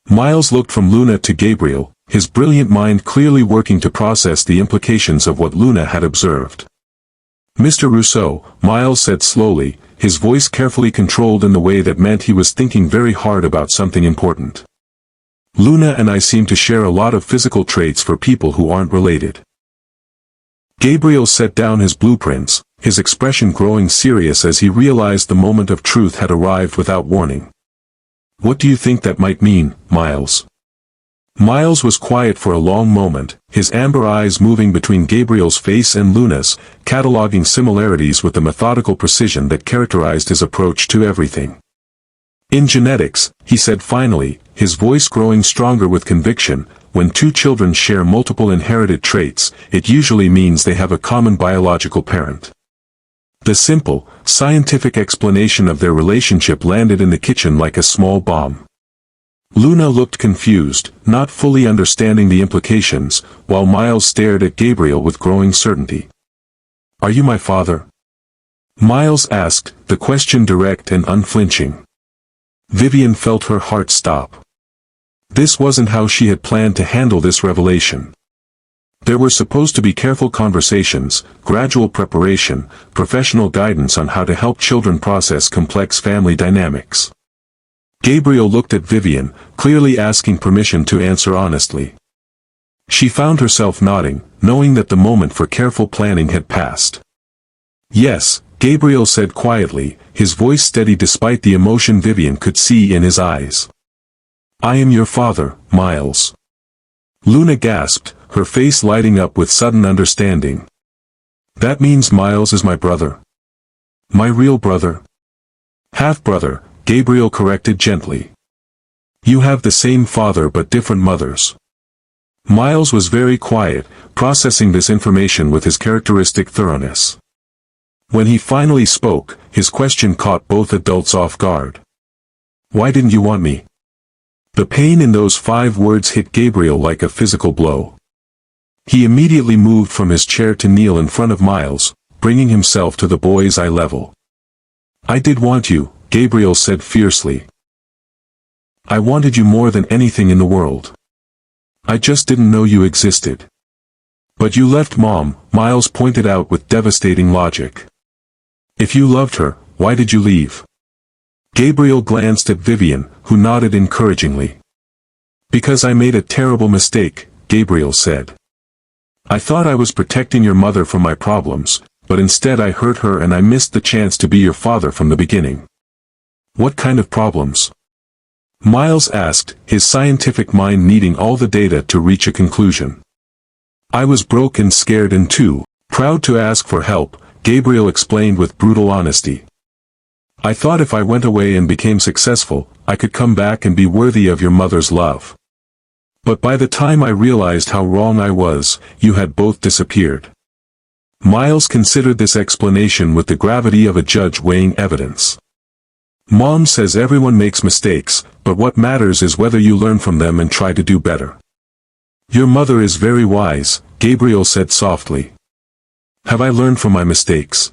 A: Miles looked from Luna to Gabriel, his brilliant mind clearly working to process the implications of what Luna had observed. "Mr. Rousseau," Miles said slowly, his voice carefully controlled in the way that meant he was thinking very hard about something important. "Luna and I seem to share a lot of physical traits for people who aren't related." Gabriel set down his blueprints, his expression growing serious as he realized the moment of truth had arrived without warning. "What do you think that might mean, Miles?" Miles was quiet for a long moment, his amber eyes moving between Gabriel's face and Luna's, cataloging similarities with the methodical precision that characterized his approach to everything. "In genetics," he said finally, his voice growing stronger with conviction, "when two children share multiple inherited traits, it usually means they have a common biological parent." The simple, scientific explanation of their relationship landed in the kitchen like a small bomb. Luna looked confused, not fully understanding the implications, while Miles stared at Gabriel with growing certainty. "Are you my father?" Miles asked, the question direct and unflinching. Vivian felt her heart stop. This wasn't how she had planned to handle this revelation. There were supposed to be careful conversations, gradual preparation, professional guidance on how to help children process complex family dynamics. Gabriel looked at Vivian, clearly asking permission to answer honestly. She found herself nodding, knowing that the moment for careful planning had passed. "Yes," Gabriel said quietly, his voice steady despite the emotion Vivian could see in his eyes. "I am your father, Miles." Luna gasped, her face lighting up with sudden understanding. "That means Miles is my brother?" "My real brother?" "Half-brother," Gabriel corrected gently. "You have the same father but different mothers." Miles was very quiet, processing this information with his characteristic thoroughness. When he finally spoke, his question caught both adults off guard. "Why didn't you want me?" The pain in those 5 words hit Gabriel like a physical blow. He immediately moved from his chair to kneel in front of Miles, bringing himself to the boy's eye level. "I did want you," Gabriel said fiercely. "I wanted you more than anything in the world. I just didn't know you existed." "But you left Mom," Miles pointed out with devastating logic. "If you loved her, why did you leave?" Gabriel glanced at Vivian, who nodded encouragingly. "Because I made a terrible mistake," Gabriel said. "I thought I was protecting your mother from my problems, but instead I hurt her and I missed the chance to be your father from the beginning." "What kind of problems?" Miles asked, his scientific mind needing all the data to reach a conclusion. "I was broke and scared and too proud to ask for help," Gabriel explained with brutal honesty. "I thought if I went away and became successful, I could come back and be worthy of your mother's love. But by the time I realized how wrong I was, you had both disappeared." Miles considered this explanation with the gravity of a judge weighing evidence. "Mom says everyone makes mistakes, but what matters is whether you learn from them and try to do better." "Your mother is very wise," Gabriel said softly. "Have I learned from my mistakes?"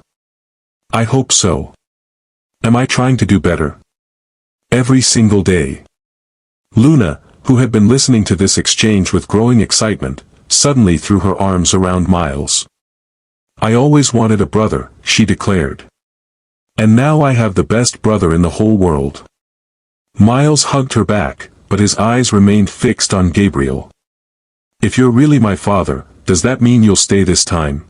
A: "I hope so." "Am I trying to do better?" "Every single day." Luna, who had been listening to this exchange with growing excitement, suddenly threw her arms around Miles. "I always wanted a brother," she declared. "And now I have the best brother in the whole world." Miles hugged her back, but his eyes remained fixed on Gabriel. "If you're really my father, does that mean you'll stay this time?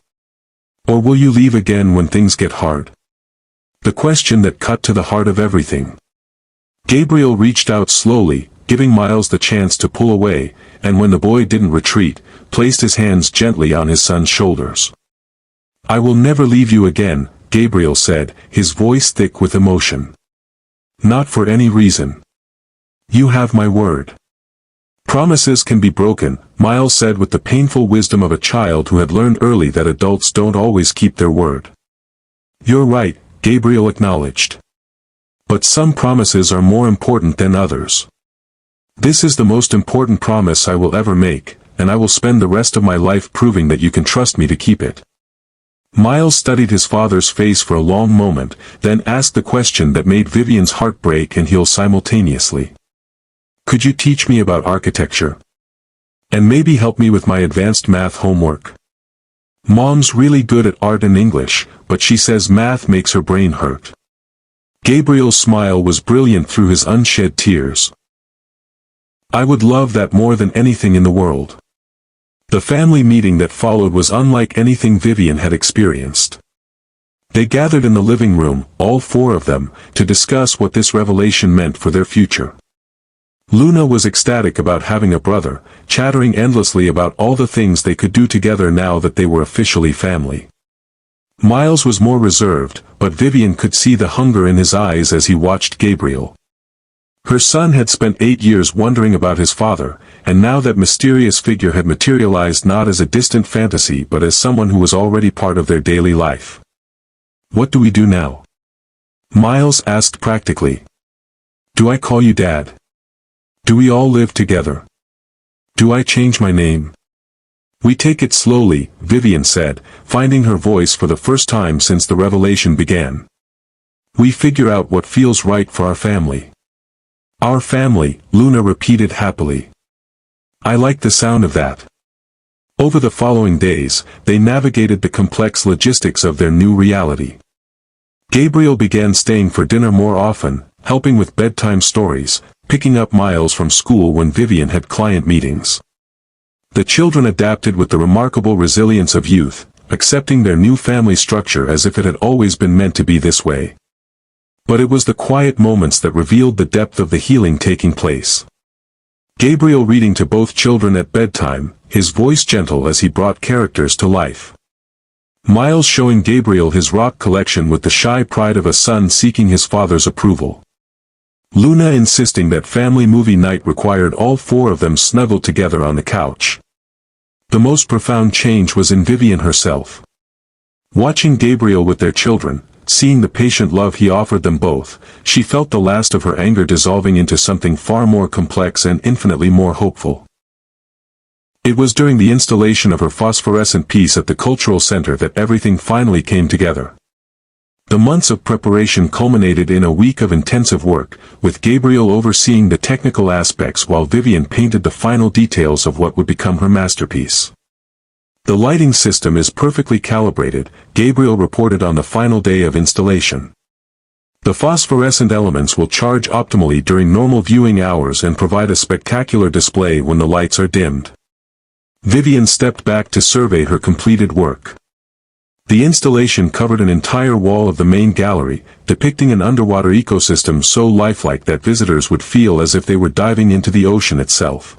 A: Or will you leave again when things get hard?" The question that cut to the heart of everything. Gabriel reached out slowly, giving Miles the chance to pull away, and when the boy didn't retreat, placed his hands gently on his son's shoulders. "I will never leave you again," Gabriel said, his voice thick with emotion. "Not for any reason. You have my word." "Promises can be broken," Miles said with the painful wisdom of a child who had learned early that adults don't always keep their word. "You're right," Gabriel acknowledged. "But some promises are more important than others. This is the most important promise I will ever make, and I will spend the rest of my life proving that you can trust me to keep it." Miles studied his father's face for a long moment, then asked the question that made Vivian's heart break and heal simultaneously. "Could you teach me about architecture? And maybe help me with my advanced math homework? Mom's really good at art and English, but she says math makes her brain hurt." Gabriel's smile was brilliant through his unshed tears. "I would love that more than anything in the world." The family meeting that followed was unlike anything Vivian had experienced. They gathered in the living room, all four of them, to discuss what this revelation meant for their future. Luna was ecstatic about having a brother, chattering endlessly about all the things they could do together now that they were officially family. Miles was more reserved, but Vivian could see the hunger in his eyes as he watched Gabriel. Her son had spent 8 years wondering about his father, and now that mysterious figure had materialized not as a distant fantasy but as someone who was already part of their daily life. "What do we do now?" Miles asked practically. "Do I call you Dad? Do we all live together? Do I change my name?" "We take it slowly," Vivian said, finding her voice for the first time since the revelation began. "We figure out what feels right for our family." "Our family," Luna repeated happily. "I like the sound of that." Over the following days, they navigated the complex logistics of their new reality. Gabriel began staying for dinner more often, helping with bedtime stories, picking up Miles from school when Vivian had client meetings. The children adapted with the remarkable resilience of youth, accepting their new family structure as if it had always been meant to be this way. But it was the quiet moments that revealed the depth of the healing taking place. Gabriel reading to both children at bedtime, his voice gentle as he brought characters to life. Miles showing Gabriel his rock collection with the shy pride of a son seeking his father's approval. Luna insisting that family movie night required all four of them snuggled together on the couch. The most profound change was in Vivian herself. Watching Gabriel with their children, seeing the patient love he offered them both, she felt the last of her anger dissolving into something far more complex and infinitely more hopeful. It was during the installation of her phosphorescent piece at the cultural center that everything finally came together. The months of preparation culminated in a week of intensive work, with Gabriel overseeing the technical aspects while Vivian painted the final details of what would become her masterpiece. "The lighting system is perfectly calibrated," Gabriel reported on the final day of installation. "The phosphorescent elements will charge optimally during normal viewing hours and provide a spectacular display when the lights are dimmed." Vivian stepped back to survey her completed work. The installation covered an entire wall of the main gallery, depicting an underwater ecosystem so lifelike that visitors would feel as if they were diving into the ocean itself.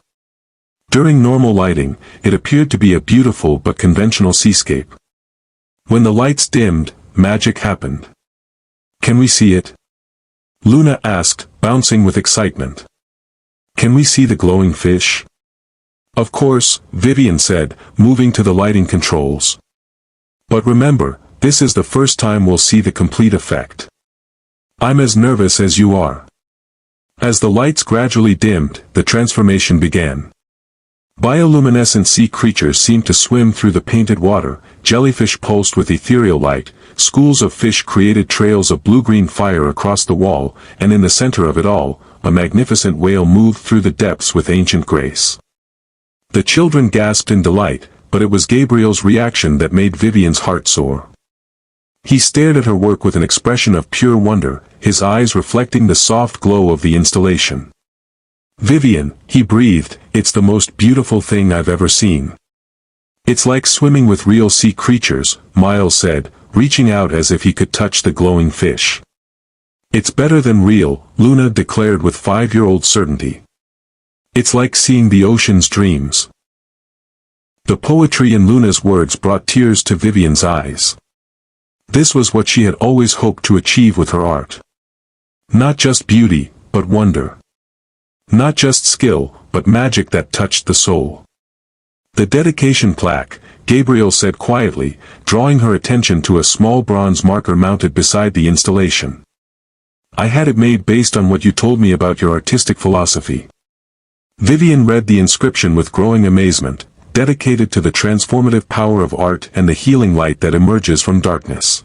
A: During normal lighting, it appeared to be a beautiful but conventional seascape. When the lights dimmed, magic happened. "Can we see it?" Luna asked, bouncing with excitement. "Can we see the glowing fish?" "Of course," Vivian said, moving to the lighting controls. "But remember, this is the first time we'll see the complete effect. I'm as nervous as you are." As the lights gradually dimmed, the transformation began. Bioluminescent sea creatures seemed to swim through the painted water, jellyfish pulsed with ethereal light, schools of fish created trails of blue-green fire across the wall, and in the center of it all, a magnificent whale moved through the depths with ancient grace. The children gasped in delight, but it was Gabriel's reaction that made Vivian's heart soar. He stared at her work with an expression of pure wonder, his eyes reflecting the soft glow of the installation. "Vivian," he breathed, "it's the most beautiful thing I've ever seen." "It's like swimming with real sea creatures," Miles said, reaching out as if he could touch the glowing fish. "It's better than real," Luna declared with 5-year-old certainty. "It's like seeing the ocean's dreams." The poetry in Luna's words brought tears to Vivian's eyes. This was what she had always hoped to achieve with her art. Not just beauty, but wonder. Not just skill, but magic that touched the soul. "The dedication plaque," Gabriel said quietly, drawing her attention to a small bronze marker mounted beside the installation. "I had it made based on what you told me about your artistic philosophy." Vivian read the inscription with growing amazement, dedicated to the transformative power of art and the healing light that emerges from darkness.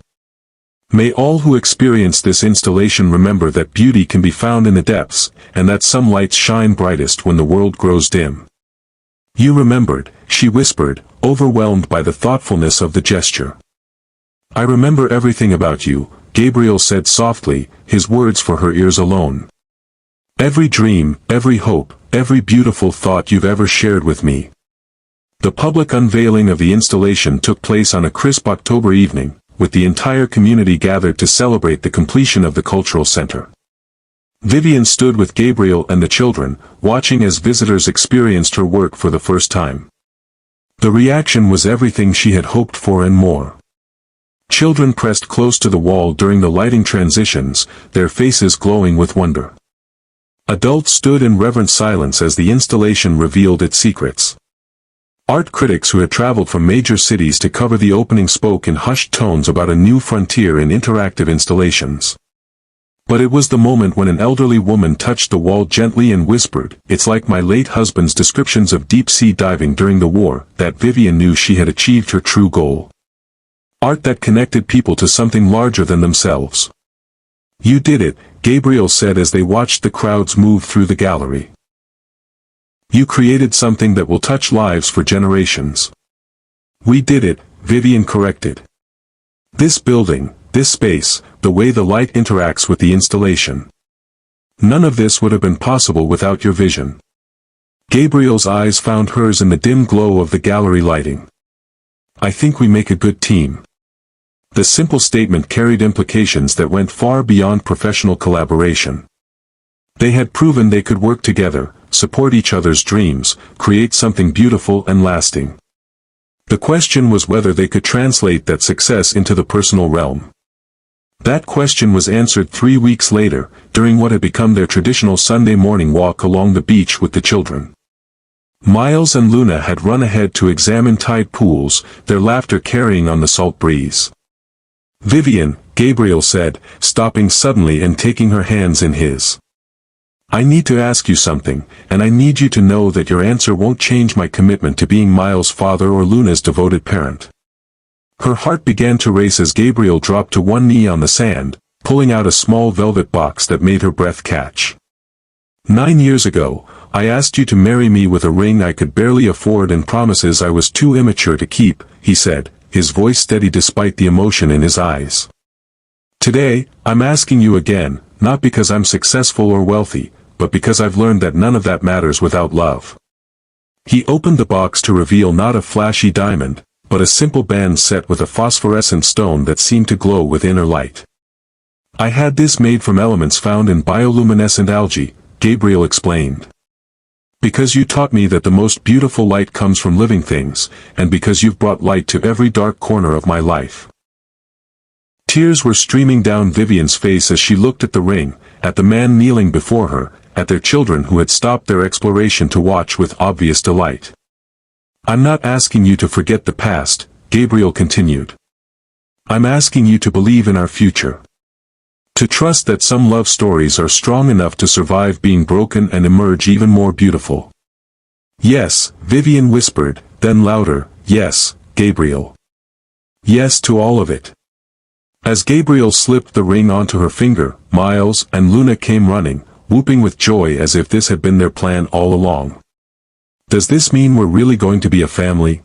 A: "May all who experience this installation remember that beauty can be found in the depths, and that some lights shine brightest when the world grows dim." "You remembered," she whispered, overwhelmed by the thoughtfulness of the gesture. "I remember everything about you," Gabriel said softly, his words for her ears alone. "Every dream, every hope, every beautiful thought you've ever shared with me." The public unveiling of the installation took place on a crisp October evening, with the entire community gathered to celebrate the completion of the cultural center. Vivian stood with Gabriel and the children, watching as visitors experienced her work for the first time. The reaction was everything she had hoped for and more. Children pressed close to the wall during the lighting transitions, their faces glowing with wonder. Adults stood in reverent silence as the installation revealed its secrets. Art critics who had traveled from major cities to cover the opening spoke in hushed tones about a new frontier in interactive installations. But it was the moment when an elderly woman touched the wall gently and whispered, "It's like my late husband's descriptions of deep-sea diving during the war," that Vivian knew she had achieved her true goal. Art that connected people to something larger than themselves. "You did it," Gabriel said as they watched the crowds move through the gallery. "You created something that will touch lives for generations." "We did it," Vivian corrected. "This building, this space, the way the light interacts with the installation. None of this would have been possible without your vision." Gabriel's eyes found hers in the dim glow of the gallery lighting. "I think we make a good team." The simple statement carried implications that went far beyond professional collaboration. They had proven they could work together, support each other's dreams, create something beautiful and lasting. The question was whether they could translate that success into the personal realm. That question was answered 3 weeks later, during what had become their traditional Sunday morning walk along the beach with the children. Miles and Luna had run ahead to examine tide pools, their laughter carrying on the salt breeze. "Vivian," Gabriel said, stopping suddenly and taking her hands in his. "I need to ask you something, and I need you to know that your answer won't change my commitment to being Miles' father or Luna's devoted parent." Her heart began to race as Gabriel dropped to one knee on the sand, pulling out a small velvet box that made her breath catch. "9 years ago, I asked you to marry me with a ring I could barely afford and promises I was too immature to keep," he said, his voice steady despite the emotion in his eyes. "Today, I'm asking you again, not because I'm successful or wealthy, but because I've learned that none of that matters without love." He opened the box to reveal not a flashy diamond, but a simple band set with a phosphorescent stone that seemed to glow with inner light. "I had this made from elements found in bioluminescent algae," Gabriel explained. "Because you taught me that the most beautiful light comes from living things, and because you've brought light to every dark corner of my life." Tears were streaming down Vivian's face as she looked at the ring, at the man kneeling before her, at their children who had stopped their exploration to watch with obvious delight. "I'm not asking you to forget the past," Gabriel continued. "I'm asking you to believe in our future. To trust that some love stories are strong enough to survive being broken and emerge even more beautiful." "Yes," Vivian whispered, then louder, "Yes, Gabriel. Yes to all of it." As Gabriel slipped the ring onto her finger, Miles and Luna came running, whooping with joy as if this had been their plan all along. "Does this mean we're really going to be a family?"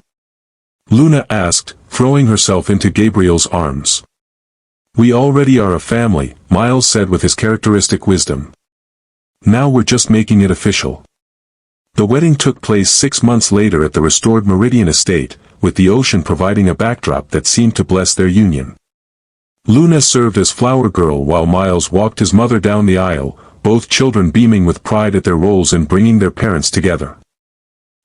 A: Luna asked, throwing herself into Gabriel's arms. "We already are a family," Miles said with his characteristic wisdom. "Now we're just making it official." The wedding took place 6 months later at the restored Meridian estate, with the ocean providing a backdrop that seemed to bless their union. Luna served as flower girl while Miles walked his mother down the aisle, both children beaming with pride at their roles in bringing their parents together.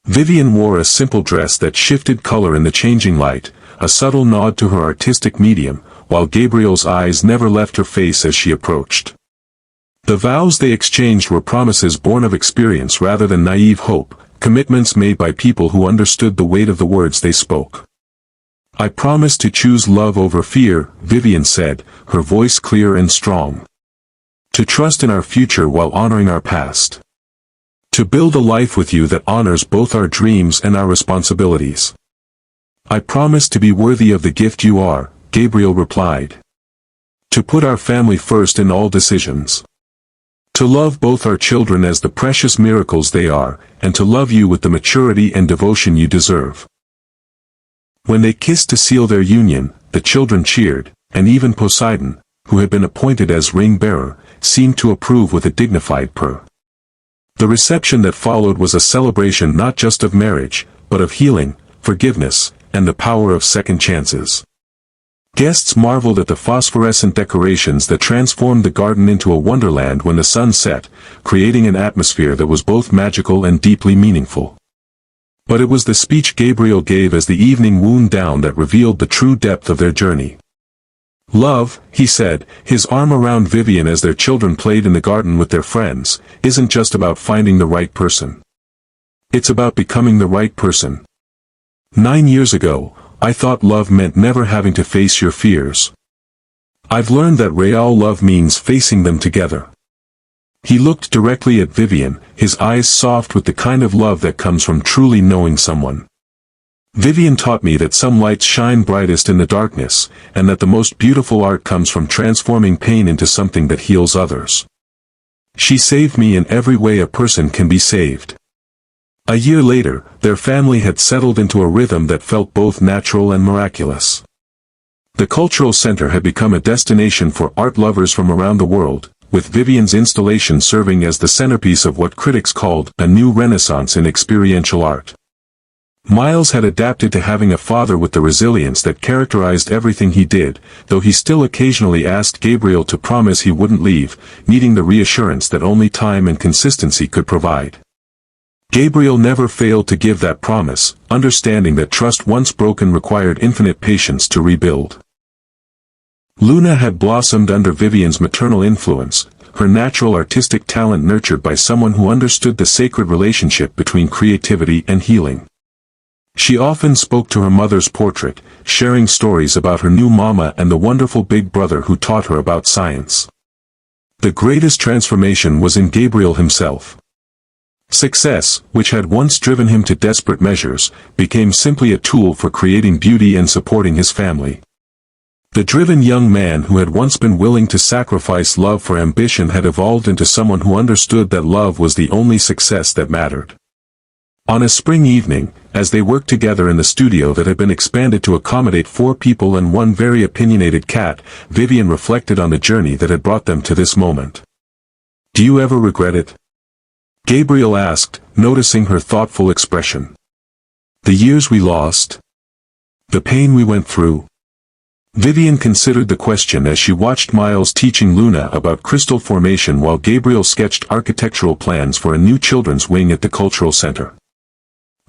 A: Vivian wore a simple dress that shifted color in the changing light, a subtle nod to her artistic medium, while Gabriel's eyes never left her face as she approached. The vows they exchanged were promises born of experience rather than naive hope, commitments made by people who understood the weight of the words they spoke. "I promise to choose love over fear," Vivian said, her voice clear and strong. "To trust in our future while honoring our past. To build a life with you that honors both our dreams and our responsibilities." "I promise to be worthy of the gift you are," Gabriel replied. "To put our family first in all decisions. To love both our children as the precious miracles they are, and to love you with the maturity and devotion you deserve." When they kissed to seal their union, the children cheered, and even Poseidon, who had been appointed as ring-bearer, seemed to approve with a dignified purr. The reception that followed was a celebration not just of marriage, but of healing, forgiveness, and the power of second chances. Guests marveled at the phosphorescent decorations that transformed the garden into a wonderland when the sun set, creating an atmosphere that was both magical and deeply meaningful. But it was the speech Gabriel gave as the evening wound down that revealed the true depth of their journey. "Love," he said, his arm around Vivian as their children played in the garden with their friends, "isn't just about finding the right person. It's about becoming the right person. 9 years ago, I thought love meant never having to face your fears. I've learned that real love means facing them together." He looked directly at Vivian, his eyes soft with the kind of love that comes from truly knowing someone. "Vivian taught me that some lights shine brightest in the darkness, and that the most beautiful art comes from transforming pain into something that heals others. She saved me in every way a person can be saved." A year later, their family had settled into a rhythm that felt both natural and miraculous. The cultural center had become a destination for art lovers from around the world, with Vivian's installation serving as the centerpiece of what critics called a new renaissance in experiential art. Miles had adapted to having a father with the resilience that characterized everything he did, though he still occasionally asked Gabriel to promise he wouldn't leave, needing the reassurance that only time and consistency could provide. Gabriel never failed to give that promise, understanding that trust once broken required infinite patience to rebuild. Luna had blossomed under Vivian's maternal influence, her natural artistic talent nurtured by someone who understood the sacred relationship between creativity and healing. She often spoke to her mother's portrait, sharing stories about her new mama and the wonderful big brother who taught her about science. The greatest transformation was in Gabriel himself. Success, which had once driven him to desperate measures, became simply a tool for creating beauty and supporting his family. The driven young man who had once been willing to sacrifice love for ambition had evolved into someone who understood that love was the only success that mattered. On a spring evening, as they worked together in the studio that had been expanded to accommodate 4 people and 1 very opinionated cat, Vivian reflected on the journey that had brought them to this moment. "Do you ever regret it?" Gabriel asked, noticing her thoughtful expression. "The years we lost? The pain we went through?" Vivian considered the question as she watched Miles teaching Luna about crystal formation while Gabriel sketched architectural plans for a new children's wing at the cultural center.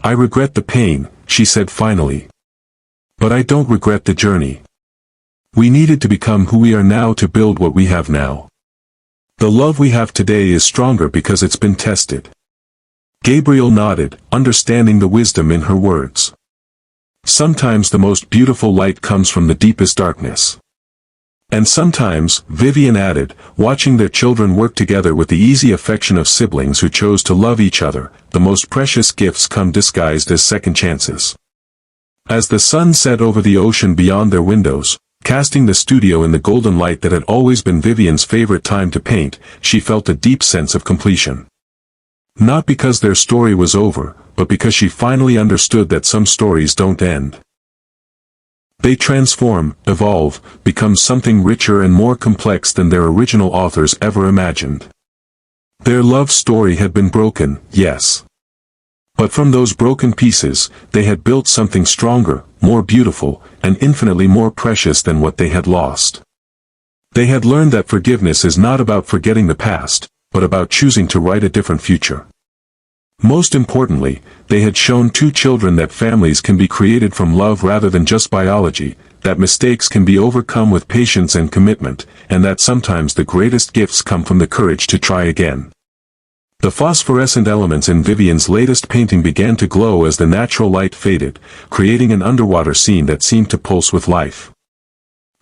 A: "I regret the pain," she said finally. "But I don't regret the journey. We needed to become who we are now to build what we have now. The love we have today is stronger because it's been tested." Gabriel nodded, understanding the wisdom in her words. "Sometimes the most beautiful light comes from the deepest darkness." "And sometimes," Vivian added, watching their children work together with the easy affection of siblings who chose to love each other, "the most precious gifts come disguised as second chances." As the sun set over the ocean beyond their windows, Casting the studio in the golden light that had always been Vivian's favorite time to paint, she felt a deep sense of completion. Not because their story was over, but because she finally understood that some stories don't end. They transform, evolve, become something richer and more complex than their original authors ever imagined. Their love story had been broken, yes. But from those broken pieces, they had built something stronger, more beautiful, and infinitely more precious than what they had lost. They had learned that forgiveness is not about forgetting the past, but about choosing to write a different future. Most importantly, they had shown two children that families can be created from love rather than just biology, that mistakes can be overcome with patience and commitment, and that sometimes the greatest gifts come from the courage to try again. The phosphorescent elements in Vivian's latest painting began to glow as the natural light faded, creating an underwater scene that seemed to pulse with life.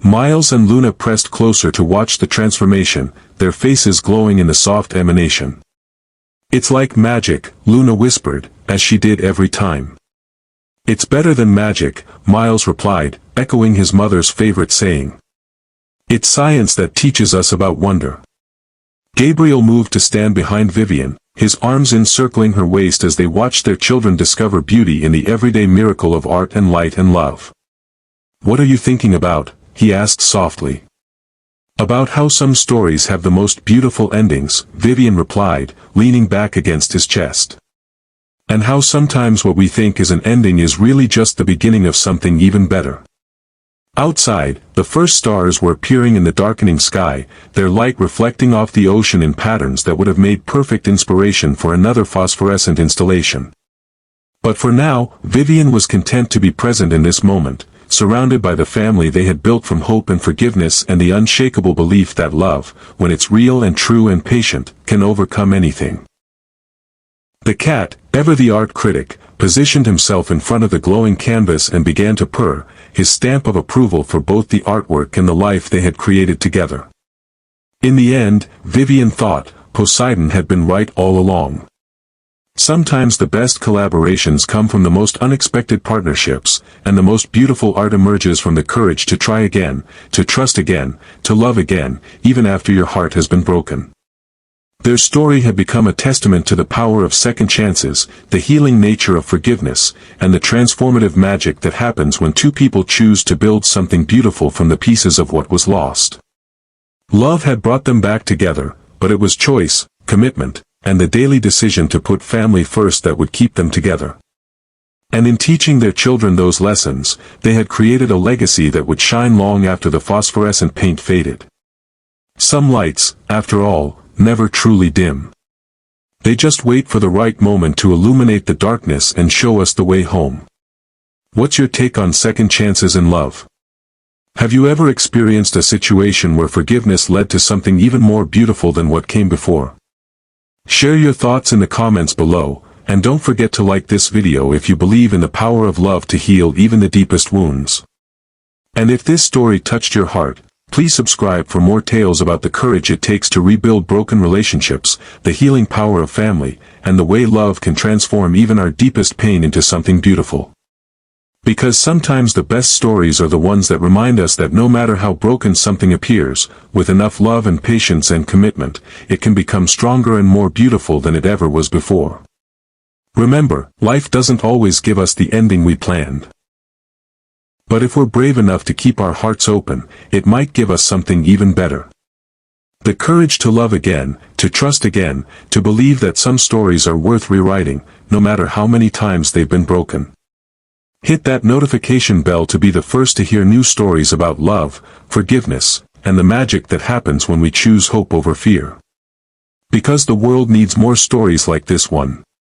A: Miles and Luna pressed closer to watch the transformation, their faces glowing in the soft emanation. "It's like magic," Luna whispered, as she did every time. "It's better than magic," Miles replied, echoing his mother's favorite saying. "It's science that teaches us about wonder." Gabriel moved to stand behind Vivian, his arms encircling her waist as they watched their children discover beauty in the everyday miracle of art and light and love. "What are you thinking about?" he asked softly. "About how some stories have the most beautiful endings," Vivian replied, leaning back against his chest. "And how sometimes what we think is an ending is really just the beginning of something even better." Outside, the first stars were appearing in the darkening sky, their light reflecting off the ocean in patterns that would have made perfect inspiration for another phosphorescent installation. But for now, Vivian was content to be present in this moment, surrounded by the family they had built from hope and forgiveness and the unshakable belief that love, when it's real and true and patient, can overcome anything. The cat, ever the art critic, positioned himself in front of the glowing canvas and began to purr, his stamp of approval for both the artwork and the life they had created together. In the end, Vivian thought, Poseidon had been right all along. Sometimes the best collaborations come from the most unexpected partnerships, and the most beautiful art emerges from the courage to try again, to trust again, to love again, even after your heart has been broken. Their story had become a testament to the power of second chances, the healing nature of forgiveness, and the transformative magic that happens when two people choose to build something beautiful from the pieces of what was lost. Love had brought them back together, but it was choice, commitment, and the daily decision to put family first that would keep them together. And in teaching their children those lessons, they had created a legacy that would shine long after the phosphorescent paint faded. Some lights, after all, never truly dim. They just wait for the right moment to illuminate the darkness and show us the way home. What's your take on second chances in love? Have you ever experienced a situation where forgiveness led to something even more beautiful than what came before? Share your thoughts in the comments below, and don't forget to like this video if you believe in the power of love to heal even the deepest wounds. And if this story touched your heart, please subscribe for more tales about the courage it takes to rebuild broken relationships, the healing power of family, and the way love can transform even our deepest pain into something beautiful. Because sometimes the best stories are the ones that remind us that no matter how broken something appears, with enough love and patience and commitment, it can become stronger and more beautiful than it ever was before. Remember, life doesn't always give us the ending we planned. But if we're brave enough to keep our hearts open, it might give us something even better. The courage to love again, to trust again, to believe that some stories are worth rewriting, no matter how many times they've been broken. Hit that notification bell to be the first to hear new stories about love, forgiveness, and the magic that happens when we choose hope over fear. Because the world needs more stories like this one.